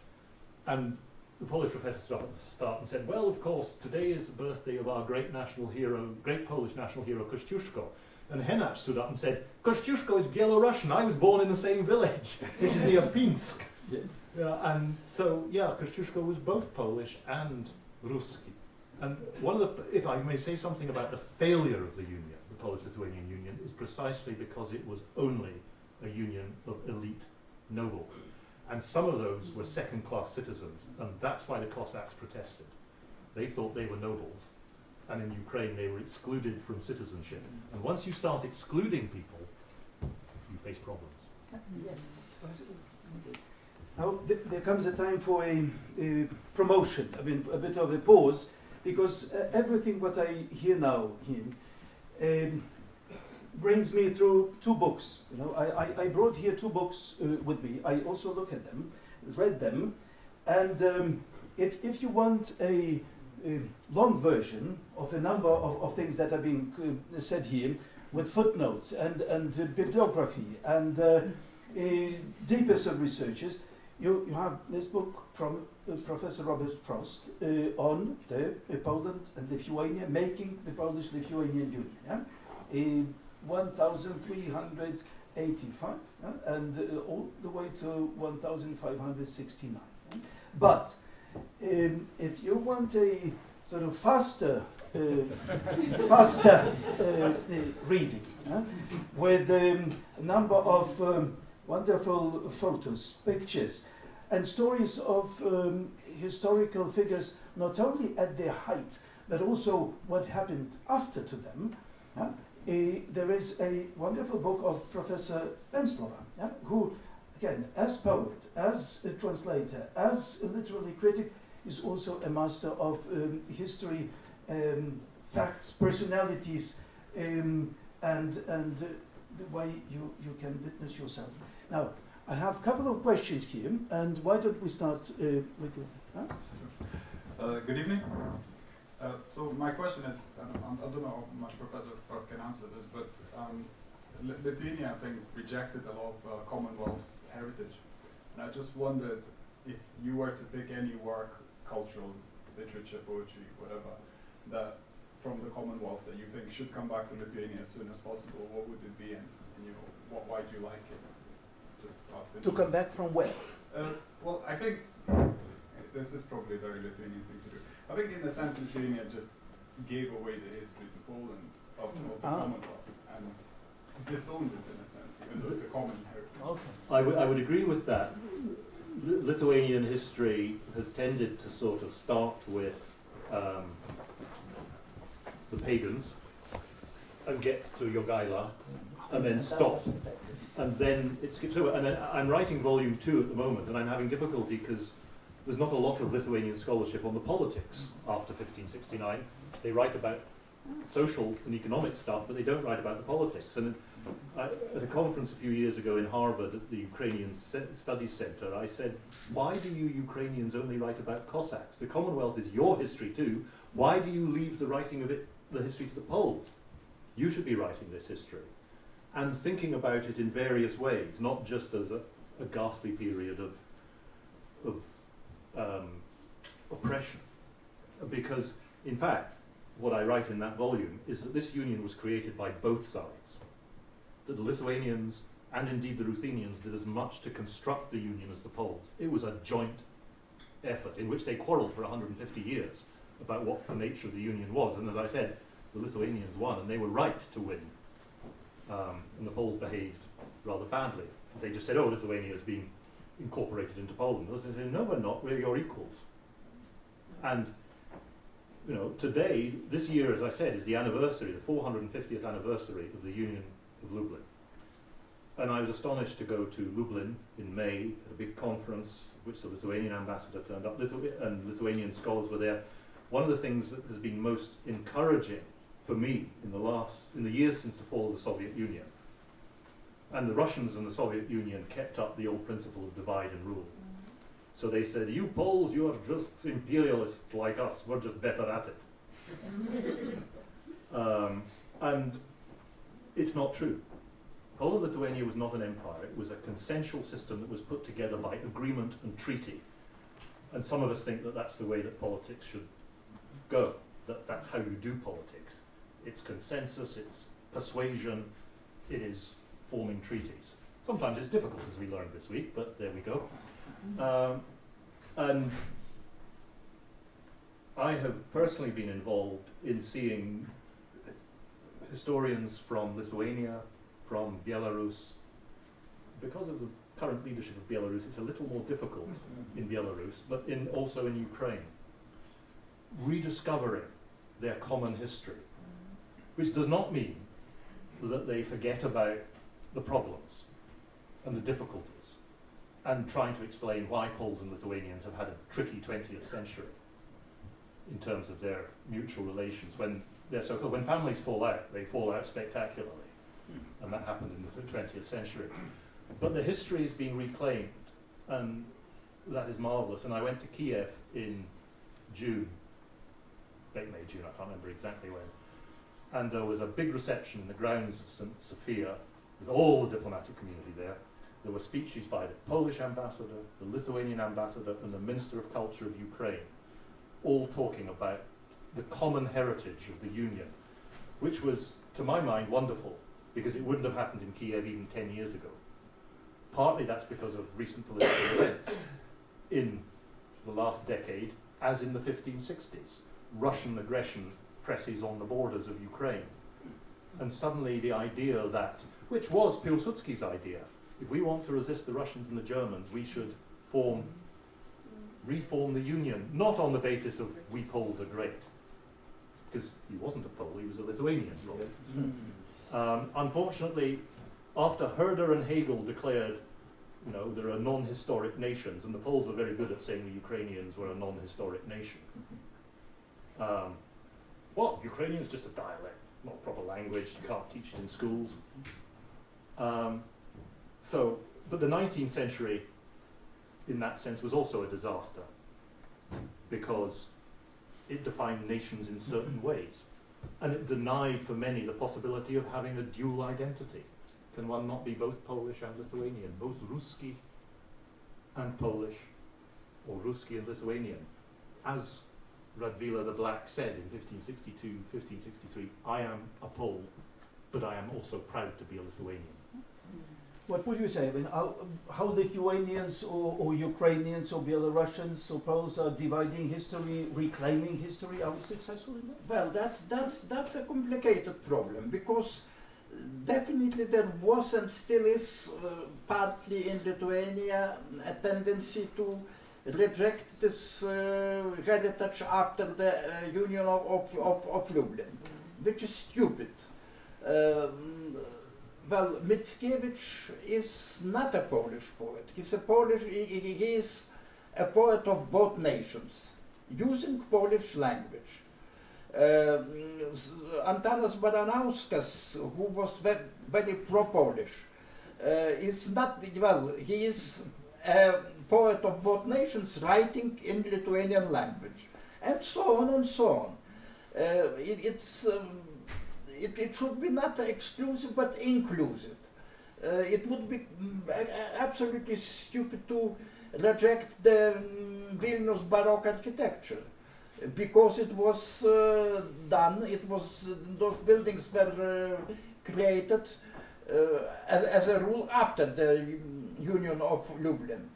and the Polish professor stood up at the start and said, well, of course, today is the birthday of our great national hero, great Polish national hero, Kościuszko. And Henach stood up and said, Kościuszko is Belarusian, I was born in the same village, which is near Pinsk. Yes. And so, yeah, Kościuszko was both Polish and Ruski. And one of the, if I may say something about the failure of the union, the Polish-Lithuanian Union, is precisely because it was only a union of elite nobles. And some of those were second-class citizens, and that's why the Cossacks protested. They thought they were nobles, and in Ukraine they were excluded from citizenship. And once you start excluding people, you face problems. Yes. Now, there comes a time for a promotion, I mean, a bit of a pause, because everything what I hear now brings me through two books. You know, I brought here two books with me. I also look at them, read them, and if you want a long version of a number of things that are being said here, with footnotes and bibliography and deepest of researches, you have this book from Professor Robert Frost on the Poland and Lithuania, making the Polish-Lithuanian Union. Yeah? 1385 and all the way to 1569. Yeah? But if you want a sort of faster reading, with a number of wonderful photos, pictures, and stories of historical figures, not only at their height, but also what happened after to them. There is a wonderful book of Professor Venclova, who, again, as poet, as a translator, as a literary critic, is also a master of history, facts, personalities, and the way you can witness yourself. Now, I have a couple of questions here, and why don't we start with you? Good evening. So my question is, I don't know how much Professor Frost can answer this, but Lithuania, I think, rejected a lot of Commonwealth's heritage. And I just wondered if you were to pick any work, cultural, literature, poetry, whatever, that from the Commonwealth that you think should come back to Lithuania as soon as possible, what would it be, and you know, why do you like it? Just out of To come back from where? Well, I think this is probably a very Lithuanian thing to do. I think in a sense Lithuania just gave away the history to Poland of the Commonwealth and disowned it in a sense, even though it's a common heritage. Okay. I would agree with that. Lithuanian history has tended to sort of start with the pagans and get to Jogaila and then stop. And then it skips over. And I'm writing volume 2 at the moment, and I'm having difficulty because there's not a lot of Lithuanian scholarship on the politics after 1569. They write about social and economic stuff, but they don't write about the politics. And at a conference a few years ago in Harvard at the Ukrainian Studies Center, I said, why do you Ukrainians only write about Cossacks? The Commonwealth is your history too. Why do you leave the writing of it, the history, to the Poles? You should be writing this history and thinking about it in various ways, not just as a ghastly period of oppression. Because, in fact, what I write in that volume is that this union was created by both sides. That the Lithuanians and indeed the Ruthenians did as much to construct the union as the Poles. It was a joint effort in which they quarrelled for 150 years about what the nature of the union was. And as I said, the Lithuanians won, and they were right to win. And the Poles behaved rather badly. They just said, oh, Lithuania is being incorporated into Poland. They said, no, we're not, we're your equals. And you know, today, this year, as I said, is the anniversary, the 450th anniversary of the Union of Lublin. And I was astonished to go to Lublin in May at a big conference, which the Lithuanian Ambassador turned up, and Lithuanian scholars were there. One of the things that has been most encouraging for me in the years since the fall of the Soviet Union, and the Russians and the Soviet Union kept up the old principle of divide and rule. So they said, you Poles, you are just imperialists like us, we're just better at it. And it's not true. Poland-Lithuania was not an empire, it was a consensual system that was put together by agreement and treaty. And some of us think that that's the way that politics should go, that that's how you do politics. It's consensus, it's persuasion, it is forming treaties. Sometimes it's difficult, as we learned this week, but there we go. And I have personally been involved in seeing historians from Lithuania, from Belarus. Because of the current leadership of Belarus, it's a little more difficult in Belarus, but also in Ukraine, rediscovering their common history, which does not mean that they forget about the problems and the difficulties, and trying to explain why Poles and Lithuanians have had a tricky 20th century in terms of their mutual relations. When families fall out, they fall out spectacularly, and that happened in the 20th century. But the history is being reclaimed, and that is marvellous. And I went to Kiev in June, late May, June, I can't remember exactly when, and there was a big reception in the grounds of St. Sophia with all the diplomatic community there. There were speeches by the Polish ambassador, the Lithuanian ambassador, and the Minister of Culture of Ukraine, all talking about the common heritage of the Union, which was, to my mind, wonderful, because it wouldn't have happened in Kiev even 10 years ago. Partly that's because of recent political events. In the last decade, as in the 1560s, Russian aggression presses on the borders of Ukraine. And suddenly the idea that, which was Pilsudski's idea, if we want to resist the Russians and the Germans, we should reform the Union, not on the basis of we Poles are great, because he wasn't a Pole, he was a Lithuanian. Unfortunately, after Herder and Hegel declared, you know, there are non-historic nations, and the Poles were very good at saying the Ukrainians were a non-historic nation. Well, Ukrainian is just a dialect, not a proper language, you can't teach it in schools. But the 19th century, in that sense, was also a disaster, because it defined nations in certain ways, and it denied for many the possibility of having a dual identity. Can one not be both Polish and Lithuanian, both Ruski and Polish, or Ruski and Lithuanian? As Radvila the Black said in 1562, 1563, I am a Pole, but I am also proud to be a Lithuanian. What would you say? I mean, how Lithuanians or Ukrainians or Belarusians or Poles are dividing history, reclaiming history? Are we successful in that? Well, that's a complicated problem, because definitely there was and still is partly in Lithuania a tendency to reject this heritage after the Union of Lublin, which is stupid. Well, Mickiewicz is not a Polish poet. He is a poet of both nations, using Polish language. Antanas Baranauskas, who was very pro-Polish, is not, well, he is a poet of both nations writing in Lithuanian language, and so on and so on. It should be not exclusive but inclusive. It would be absolutely stupid to reject the Vilnius Baroque architecture, because it was those buildings were created as a rule after the Union of Lublin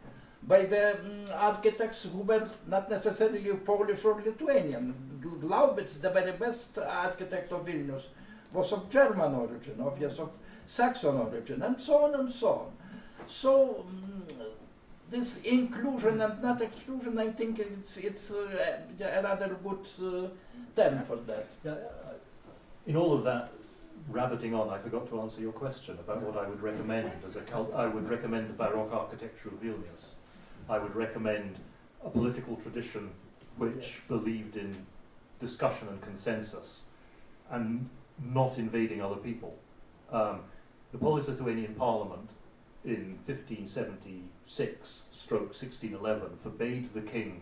by the architects who were not necessarily Polish or Lithuanian. Glaubitz, the very best architect of Vilnius, was of German origin, of Saxon origin, and so on and so on. So this inclusion and not exclusion, I think it's a rather good term for that. Yeah, in all of that rabbiting on, I forgot to answer your question about what I would recommend as a cult. I would recommend the Baroque architecture of Vilnius. I would recommend a political tradition which believed in discussion and consensus and not invading other people. The Polish-Lithuanian Parliament in 1576/1611 forbade the king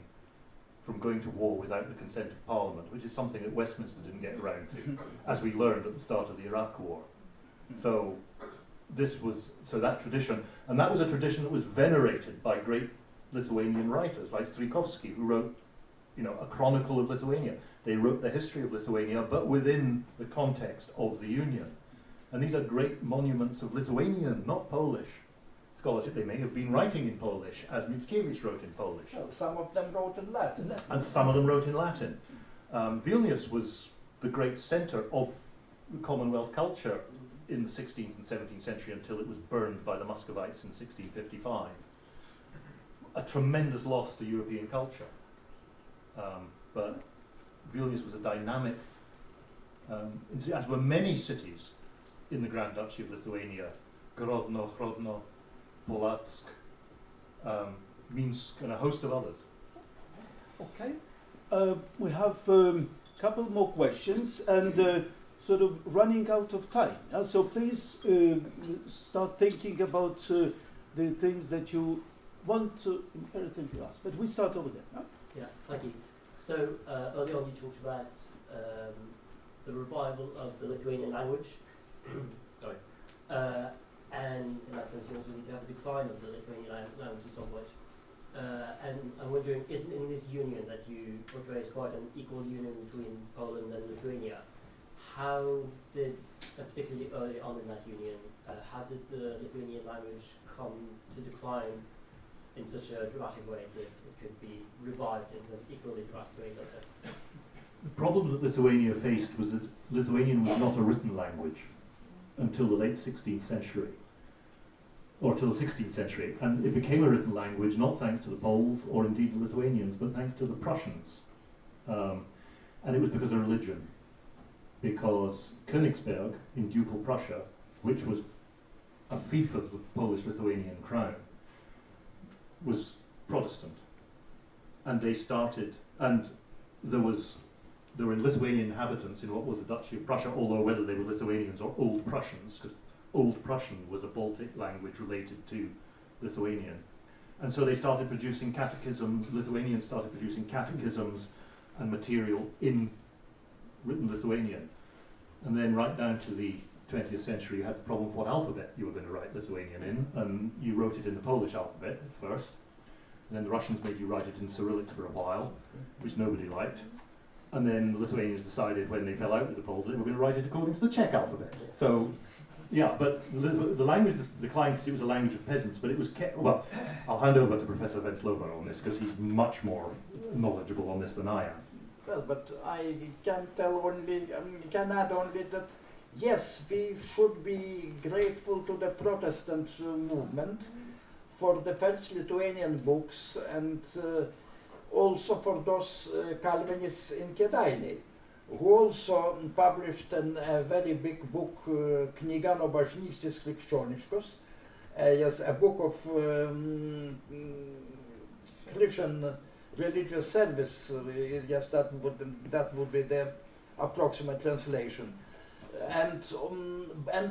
from going to war without the consent of Parliament, which is something that Westminster didn't get around to, as we learned at the start of the Iraq War. So that tradition, and that was a tradition that was venerated by great Lithuanian writers like Strykovsky, who wrote, a chronicle of Lithuania. They wrote the history of Lithuania, but within the context of the Union. And these are great monuments of Lithuanian, not Polish, scholarship. They may have been writing in Polish, as Mickiewicz wrote in Polish. Well, some of them wrote in Latin. And some of them wrote in Latin. Vilnius was the great centre of the Commonwealth culture in the 16th and 17th century until it was burned by the Muscovites in 1655. A tremendous loss to European culture. But Vilnius was a dynamic, as were many cities in the Grand Duchy of Lithuania, Grodno, Hrodno, Polotsk, Minsk, and a host of others. Okay. We have a couple more questions and sort of running out of time. So please start thinking about the things that you want to imperatively ask. But we start over there. No? Yes, thank you. So earlier on you talked about the revival of the Lithuanian language. Sorry. And in that sense you also need to have a decline of the Lithuanian language somewhat. And I'm wondering, isn't in this union that you portray as quite an equal union between Poland and Lithuania, how did, particularly early on in that union, how did the Lithuanian language come to decline in such a dramatic way that it could be revived in an equally dramatic way like that? The problem that Lithuania faced was that Lithuanian was not a written language until the late 16th century, or till the 16th century, and it became a written language not thanks to the Poles or indeed the Lithuanians, but thanks to the Prussians. And it was because of religion, because Königsberg in Ducal Prussia, which was a fief of the Polish-Lithuanian crown, was Protestant, and they started, and there were Lithuanian inhabitants in what was the Duchy of Prussia, although whether they were Lithuanians or Old Prussians, because Old Prussian was a Baltic language related to Lithuanian. And so they started producing catechisms, Lithuanians started producing catechisms and material in written Lithuanian. And then right down to the 20th century you had the problem of what alphabet you were going to write Lithuanian in, and you wrote it in the Polish alphabet at first, and then the Russians made you write it in Cyrillic for a while, which nobody liked. And then the Lithuanians decided when they fell out with the Poles that they were going to write it according to the Czech alphabet. So, yeah, but the language declined because it was a language of peasants, but it was kept, well, I'll hand over to Professor Venclova on this because he's much more knowledgeable on this than I am. Well, but I can can add only that, yes, we should be grateful to the Protestant movement for the first Lithuanian books and also for those Calvinists in Kėdainiai, who also published a very big book, Knyga nuo bažnystės krikščioniškos, yes, a book of Christian religious service. Yes, that would be the approximate translation. And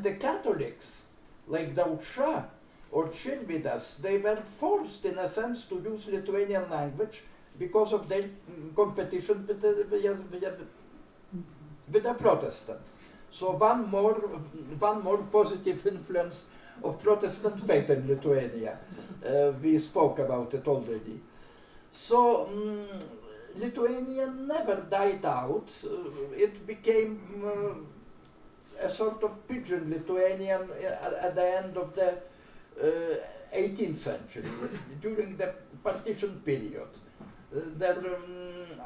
the Catholics, like Daucha or Chirvidas, they were forced in a sense to use Lithuanian language because of their competition with the Protestants. So one more positive influence of Protestant faith in Lithuania. We spoke about it already. So Lithuanian never died out. It became a sort of pidgin Lithuanian at the end of the 18th century, during the partition period. There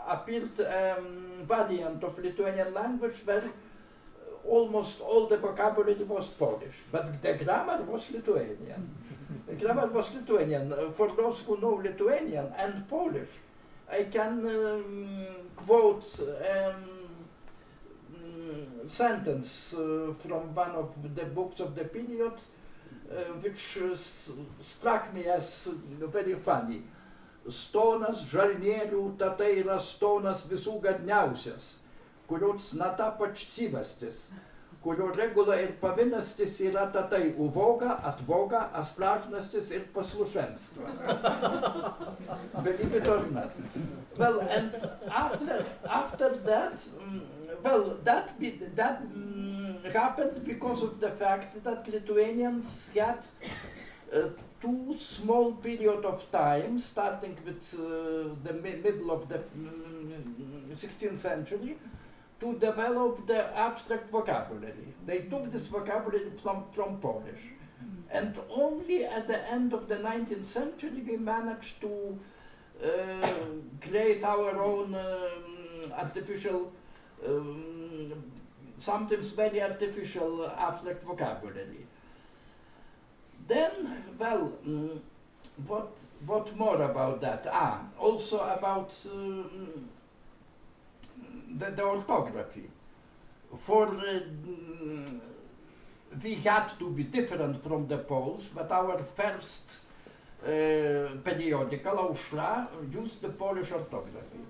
appeared a variant of Lithuanian language where almost all the vocabulary was Polish, but the grammar was Lithuanian. The grammar was Lithuanian. For those who know Lithuanian and Polish, I can quote a sentence from one of the books of the period, which struck me as very funny. Stonas žalnierių tatai yra stonas visų gadniausias, kurio cnata pačcivastis, kurio regula ir pavinastis yra tatai uvoga, atvoga, astražnastis ir paslušenstva. Believe it or not. Well, and after that, that happened because of the fact that Lithuanians had two small period of time, starting with the middle of the 16th century, to develop the abstract vocabulary. They took this vocabulary from Polish. And only at the end of the 19th century we managed to create our own artificial, sometimes very artificial abstract vocabulary. Then, well, what more about that? Also about the orthography. We had to be different from the Poles, but our first periodical, Aušra, used the Polish orthography.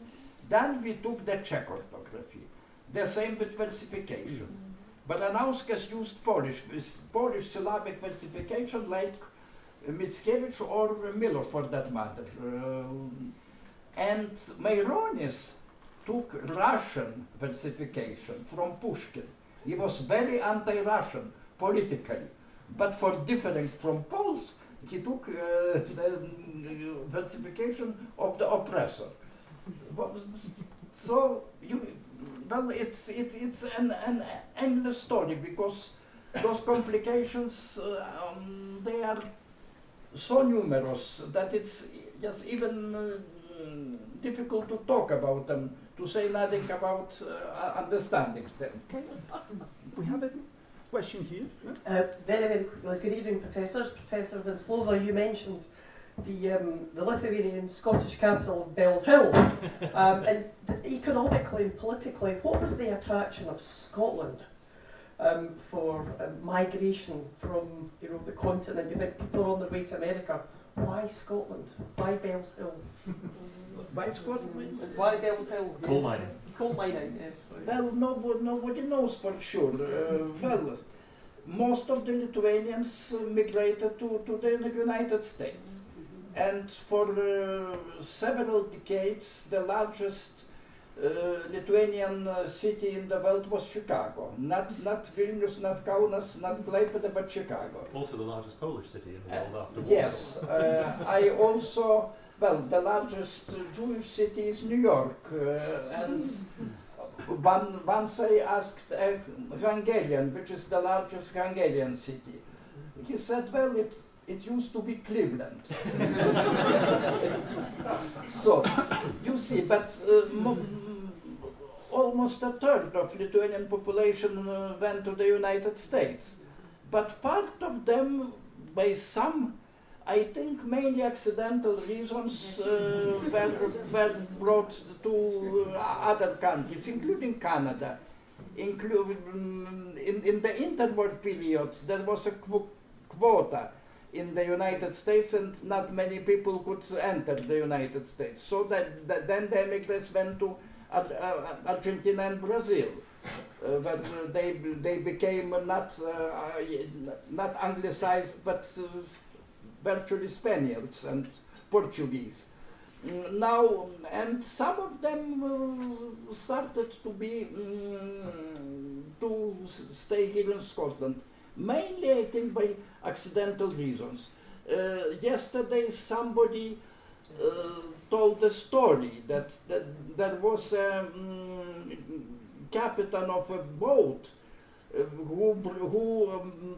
Then we took the Czech orthography. The same with versification. But Anauskas used Polish syllabic versification like Mickiewicz or Milosz for that matter. And Maironis took Russian versification from Pushkin. He was very anti-Russian politically, but for differing from Poles, he took the versification of the oppressor. So well, it's an endless story because those complications they are so numerous that it's just even difficult to talk about them, to say nothing about understanding them. We have a question here. Very, very quickly. Good evening, professors. Professor Venclova, you mentioned the Lithuanian Scottish capital of Bells Hill. And economically and politically, what was the attraction of Scotland for migration from the continent? You think people are on their way to America. Why Scotland? Why Bells Hill? Why Scotland? Why Bells Hill? Coal mining. Coal mining, yes. Well, nobody knows for sure. Well, most of the Lithuanians migrated to the United States. And for several decades, the largest Lithuanian city in the world was Chicago. Not Vilnius, not Kaunas, not Klaipėda, but Chicago. Also the largest Polish city in the world after Warsaw. Yes. I also, well, the largest Jewish city is New York. And once I asked a Hungarian, which is the largest Hungarian city. He said, well, it used to be Cleveland. So, you see, but almost a third of Lithuanian population went to the United States. But part of them, by some, I think mainly accidental reasons, were brought to other countries, including Canada. In the interwar period, there was a quota in the United States, and not many people could enter the United States. So then the immigrants went to Argentina and Brazil, where they became not anglicized but virtually Spaniards and Portuguese. Now, and some of them started to be to stay here in Scotland, mainly I think by accidental reasons. Yesterday somebody told a story that there was a captain of a boat who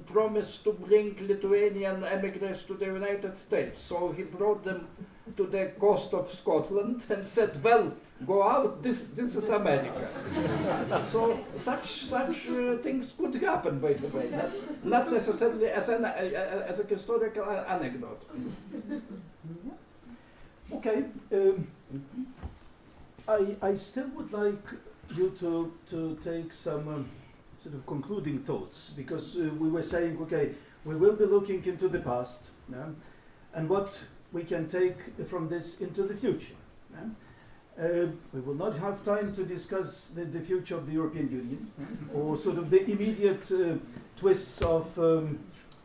promised to bring Lithuanian immigrants to the United States. So he brought them to the coast of Scotland and said, well, go out, this is America. So such things could happen, by the way, not necessarily as a historical anecdote. Okay, I still would like you to take some sort of concluding thoughts, because we were saying, okay, we will be looking into the past, yeah, and what we can take from this into the future. Yeah. We will not have time to discuss the future of the European Union, or sort of the immediate twists of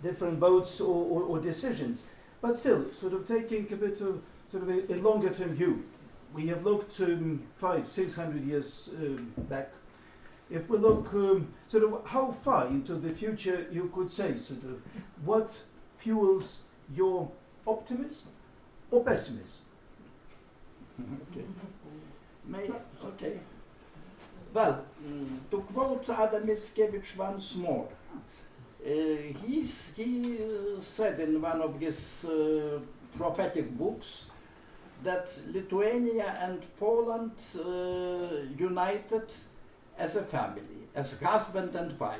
different votes or decisions, but still, sort of taking a bit of sort of a longer term view. We have looked 500-600 years back. If we look sort of how far into the future you could say, sort of, what fuels your optimism or pessimism? Okay. Okay. Well, to quote Adam Mickiewicz once more, he said in one of his prophetic books that Lithuania and Poland united as a family, as husband and wife.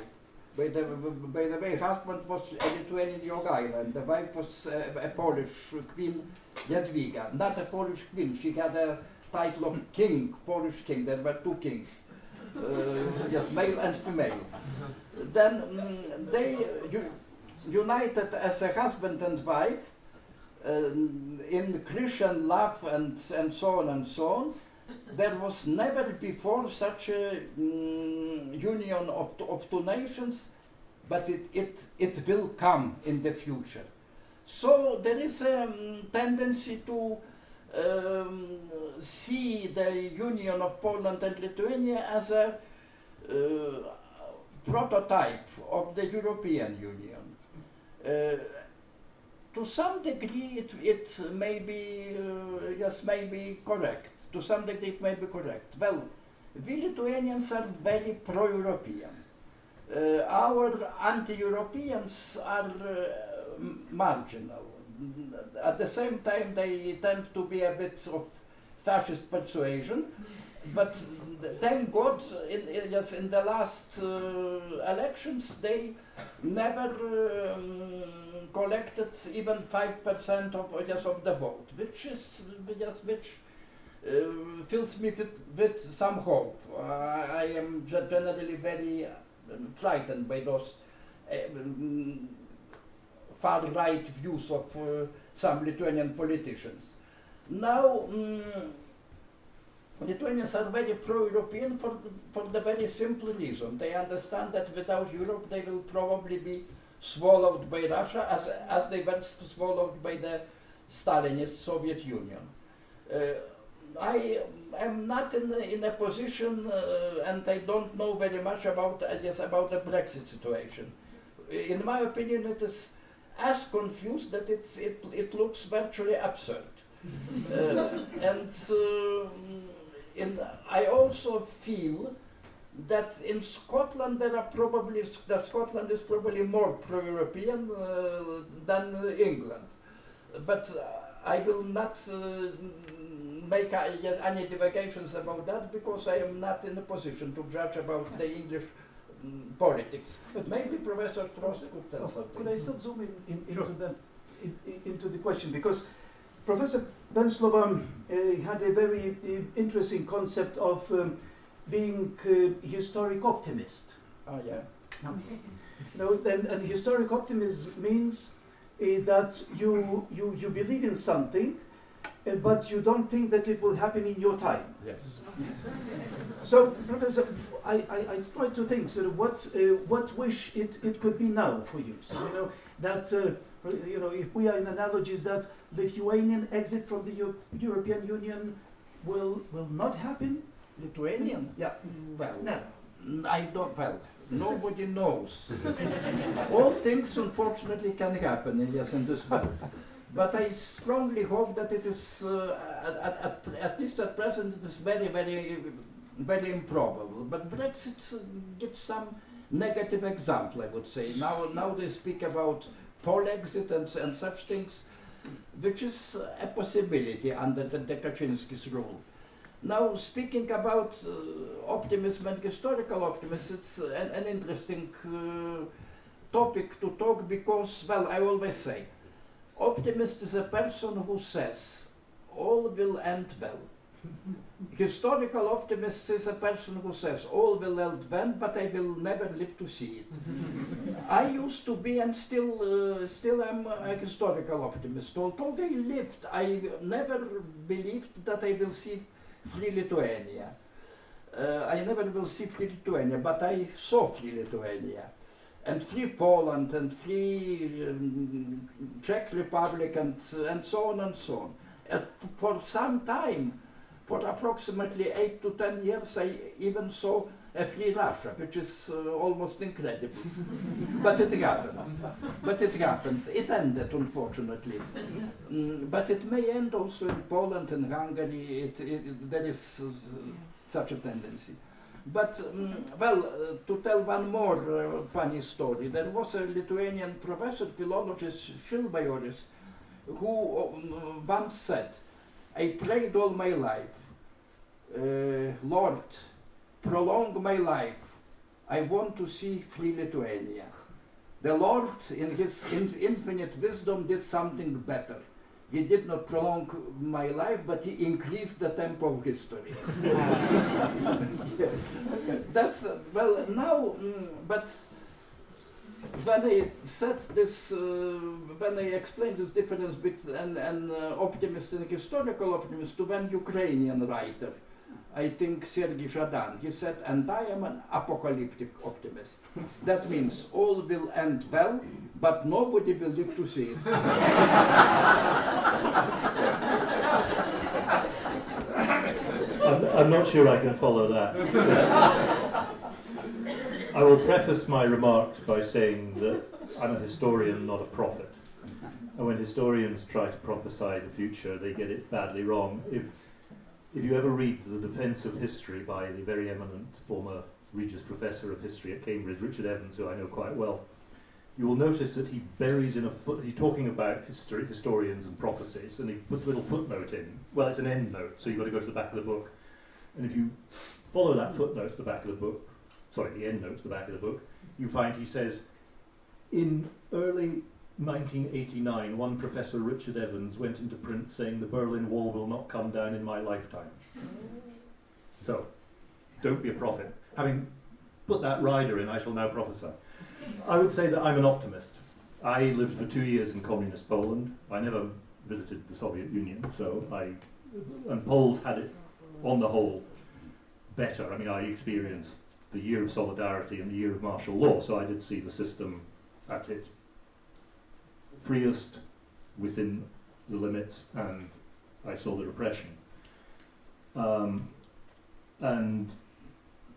By the way, husband was a Lithuanian Jogaila, and the wife was a Polish queen, Jadwiga. Not a Polish queen, she had a title of king, Polish king. There were two kings, yes, male and female. Then they united as a husband and wife in Christian love and so on and so on. There was never before such a union of two nations, but it will come in the future. So there is a tendency to see the union of Poland and Lithuania as a prototype of the European Union. To some degree it may be, yes, may be correct. To some degree it may be correct. Well, we Lithuanians are very pro-European. Our anti-Europeans are marginal. At the same time, they tend to be a bit of fascist persuasion. But thank God, in the last elections, they never collected even 5% of the vote, which fills me with some hope. I am generally very frightened by those far-right views of some Lithuanian politicians. Now, Lithuanians are very pro-European for the very simple reason. They understand that without Europe they will probably be swallowed by Russia as they were swallowed by the Stalinist Soviet Union. I am not in a position, and I don't know very much about the Brexit situation. In my opinion, it is as confused that it looks virtually absurd. I also feel that in Scotland Scotland is probably more pro-European than England. But I will not make any divagations about that, because I am not in a position to judge about the English politics. But maybe Professor Frost could tell something. Could I still zoom into the question? Because Professor Venclova had a very interesting concept of being a historic optimist. Oh, yeah. And historic optimism means that you believe in something, but you don't think that it will happen in your time. Yes. So, Professor, I try to think sort of what wish it could be now for you. So, you know, that, you know, if we are in analogies that Lithuanian exit from the European Union will not happen? Lithuanian? Yeah. Well, No. I don't, well, nobody knows. All things unfortunately can happen in this world. But I strongly hope that it is, at least at present, it is very, very, very improbable. But Brexit gives some negative example, I would say. Now they speak about poll exit and such things, which is a possibility under the Kaczynski's rule. Now, speaking about optimism and historical optimism, it's an interesting topic to talk because, well, I always say, optimist is a person who says, all will end well. Historical optimist is a person who says, all will end well, but I will never live to see it. I used to be and still am a historical optimist. Although I lived, I never believed that I will see free Lithuania. I never will see free Lithuania, but I saw free Lithuania. And free Poland and free Czech Republic and so on and so on. And for some time, for approximately 8 to 10 years, I even saw a free Russia, which is almost incredible. But it happened. It ended, unfortunately. But it may end also in Poland and Hungary. There is such a tendency. But, well, to tell one more funny story, there was a Lithuanian professor, philologist, Šilbajoris, who once said, I prayed all my life, Lord, prolong my life, I want to see free Lithuania. The Lord, in his infinite wisdom, did something better. He did not prolong my life, but he increased the tempo of history. Yes, that's, well, now, but when I said this, when I explained this difference between an optimist and a historical optimist to one Ukrainian writer, I think Sergei Zhadan, he said, and I am an apocalyptic optimist. That means all will end well, but nobody will live to see it. I'm not sure I can follow that. I will preface my remarks by saying that I'm a historian, not a prophet. And when historians try to prophesy the future, they get it badly wrong. If you ever read The Defence of History by the very eminent former Regius Professor of History at Cambridge, Richard Evans, who I know quite well, you will notice that he buries in he's talking about historians and prophecies, and he puts a little footnote in. Well, it's an end note, so you've got to go to the back of the book. And if you follow that footnote to the back of the book, the end note to the back of the book, you find he says, in early 1989, one Professor Richard Evans went into print saying the Berlin Wall will not come down in my lifetime. So, don't be a prophet. Having put that rider in, I shall now prophesy. I would say that I'm an optimist. I lived for 2 years in communist Poland. I never visited the Soviet Union, and Poles had it, on the whole, better. I mean, I experienced the year of solidarity and the year of martial law, so I did see the system at its freest within the limits, and I saw the repression. And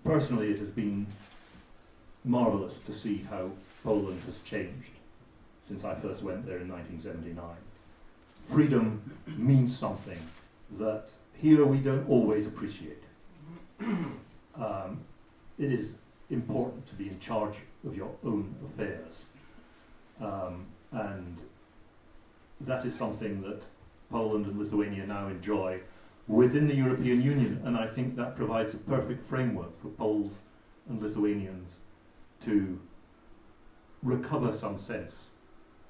personally, it has been marvellous to see how Poland has changed since I first went there in 1979. Freedom means something that here we don't always appreciate. It is important to be in charge of your own affairs. And that is something that Poland and Lithuania now enjoy within the European Union, and I think that provides a perfect framework for Poles and Lithuanians to recover some sense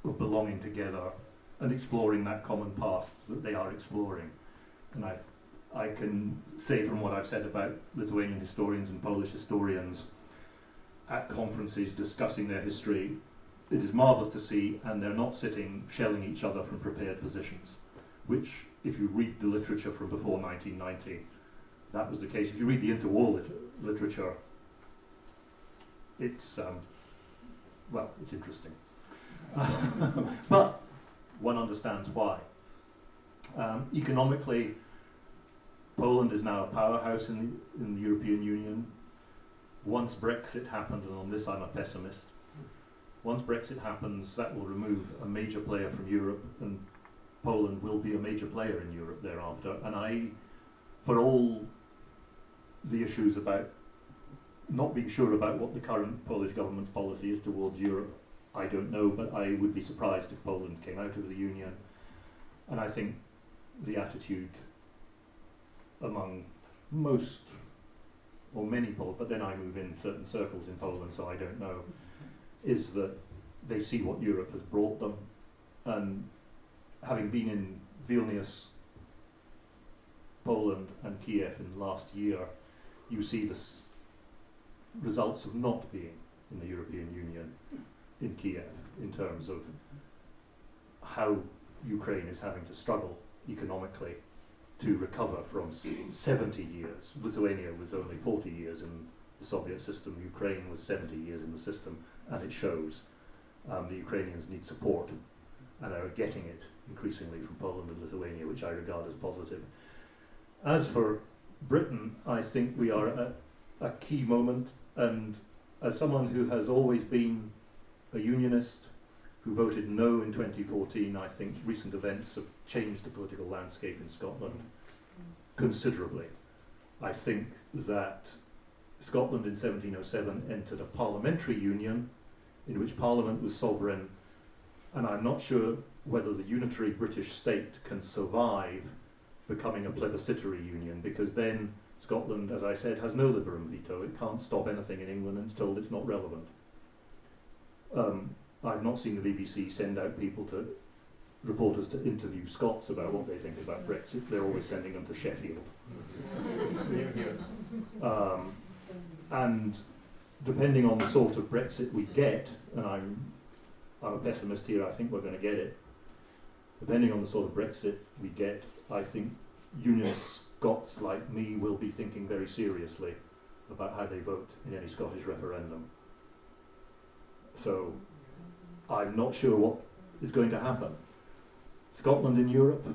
of belonging together and exploring that common past that they are exploring. And I can say from what I've said about Lithuanian historians and Polish historians at conferences discussing their history, it is marvellous to see, and they're not sitting shelling each other from prepared positions, which, if you read the literature from before 1990, that was the case. If you read the interwar literature, it's well, it's interesting. But one understands why. Economically, Poland is now a powerhouse in the European Union. Once Brexit happens, and on this I'm a pessimist, once Brexit happens, that will remove a major player from Europe, and Poland will be a major player in Europe thereafter. And for all the issues about not being sure about what the current Polish government's policy is towards Europe, I don't know, but I would be surprised if Poland came out of the Union. And I think the attitude among most, or many Poles, but then I move in certain circles in Poland, so I don't know, is that they see what Europe has brought them. And having been in Vilnius, Poland and Kiev in the last year, you see the results of not being in the European Union in Kiev, in terms of how Ukraine is having to struggle economically to recover from 70 years. Lithuania was only 40 years in the Soviet system, Ukraine was 70 years in the system, and it shows. The Ukrainians need support and are getting it increasingly from Poland and Lithuania, which I regard as positive. As for Britain, I think we are at a key moment, and as someone who has always been a unionist, who voted no in 2014, I think recent events have changed the political landscape in Scotland considerably. I think that Scotland in 1707 entered a parliamentary union in which Parliament was sovereign, and I'm not sure whether the unitary British state can survive becoming a plebiscitary union, because then Scotland, as I said, has no liberum veto. It can't stop anything in England and it's told it's not relevant. I've not seen the BBC send out reporters to interview Scots about what they think about Brexit. They're always sending them to Sheffield. And depending on the sort of Brexit we get, and I'm a pessimist here, I think we're going to get it. Depending on the sort of Brexit we get, I think unionist Scots like me will be thinking very seriously about how they vote in any Scottish referendum. So I'm not sure what is going to happen. Scotland in Europe,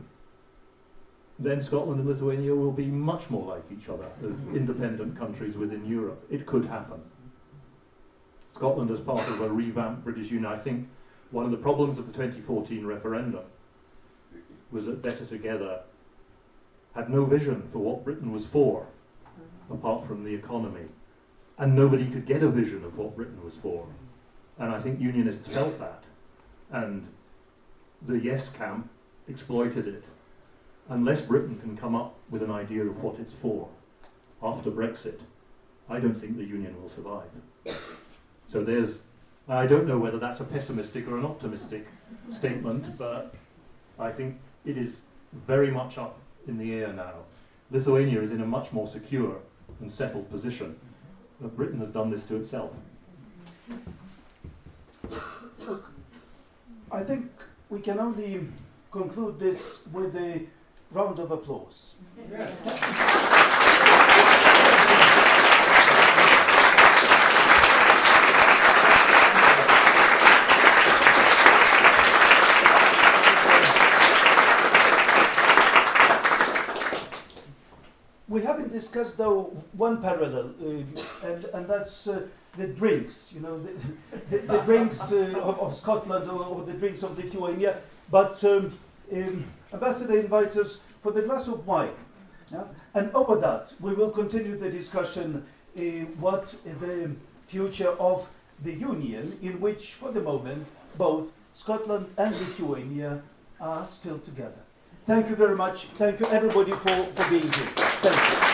then Scotland and Lithuania will be much more like each other as independent countries within Europe. It could happen. Scotland as part of a revamped British Union. I think one of the problems of the 2014 referendum was that Better Together had no vision for what Britain was for, apart from the economy. And nobody could get a vision of what Britain was for. And I think unionists felt that. And the Yes camp exploited it. Unless Britain can come up with an idea of what it's for after Brexit, I don't think the union will survive. So I don't know whether that's a pessimistic or an optimistic statement, but I think it is very much up in the air now. Lithuania is in a much more secure and settled position, but Britain has done this to itself. Look, I think we can only conclude this with a round of applause. We haven't discussed, though, one parallel, and that's the drinks, the drinks of Scotland or the drinks of Lithuania. But Ambassador invites us for the glass of wine. Yeah? And over that, we will continue the discussion what the future of the Union, in which, for the moment, both Scotland and Lithuania are still together. Thank you very much. Thank you, everybody, for being here. Thank you.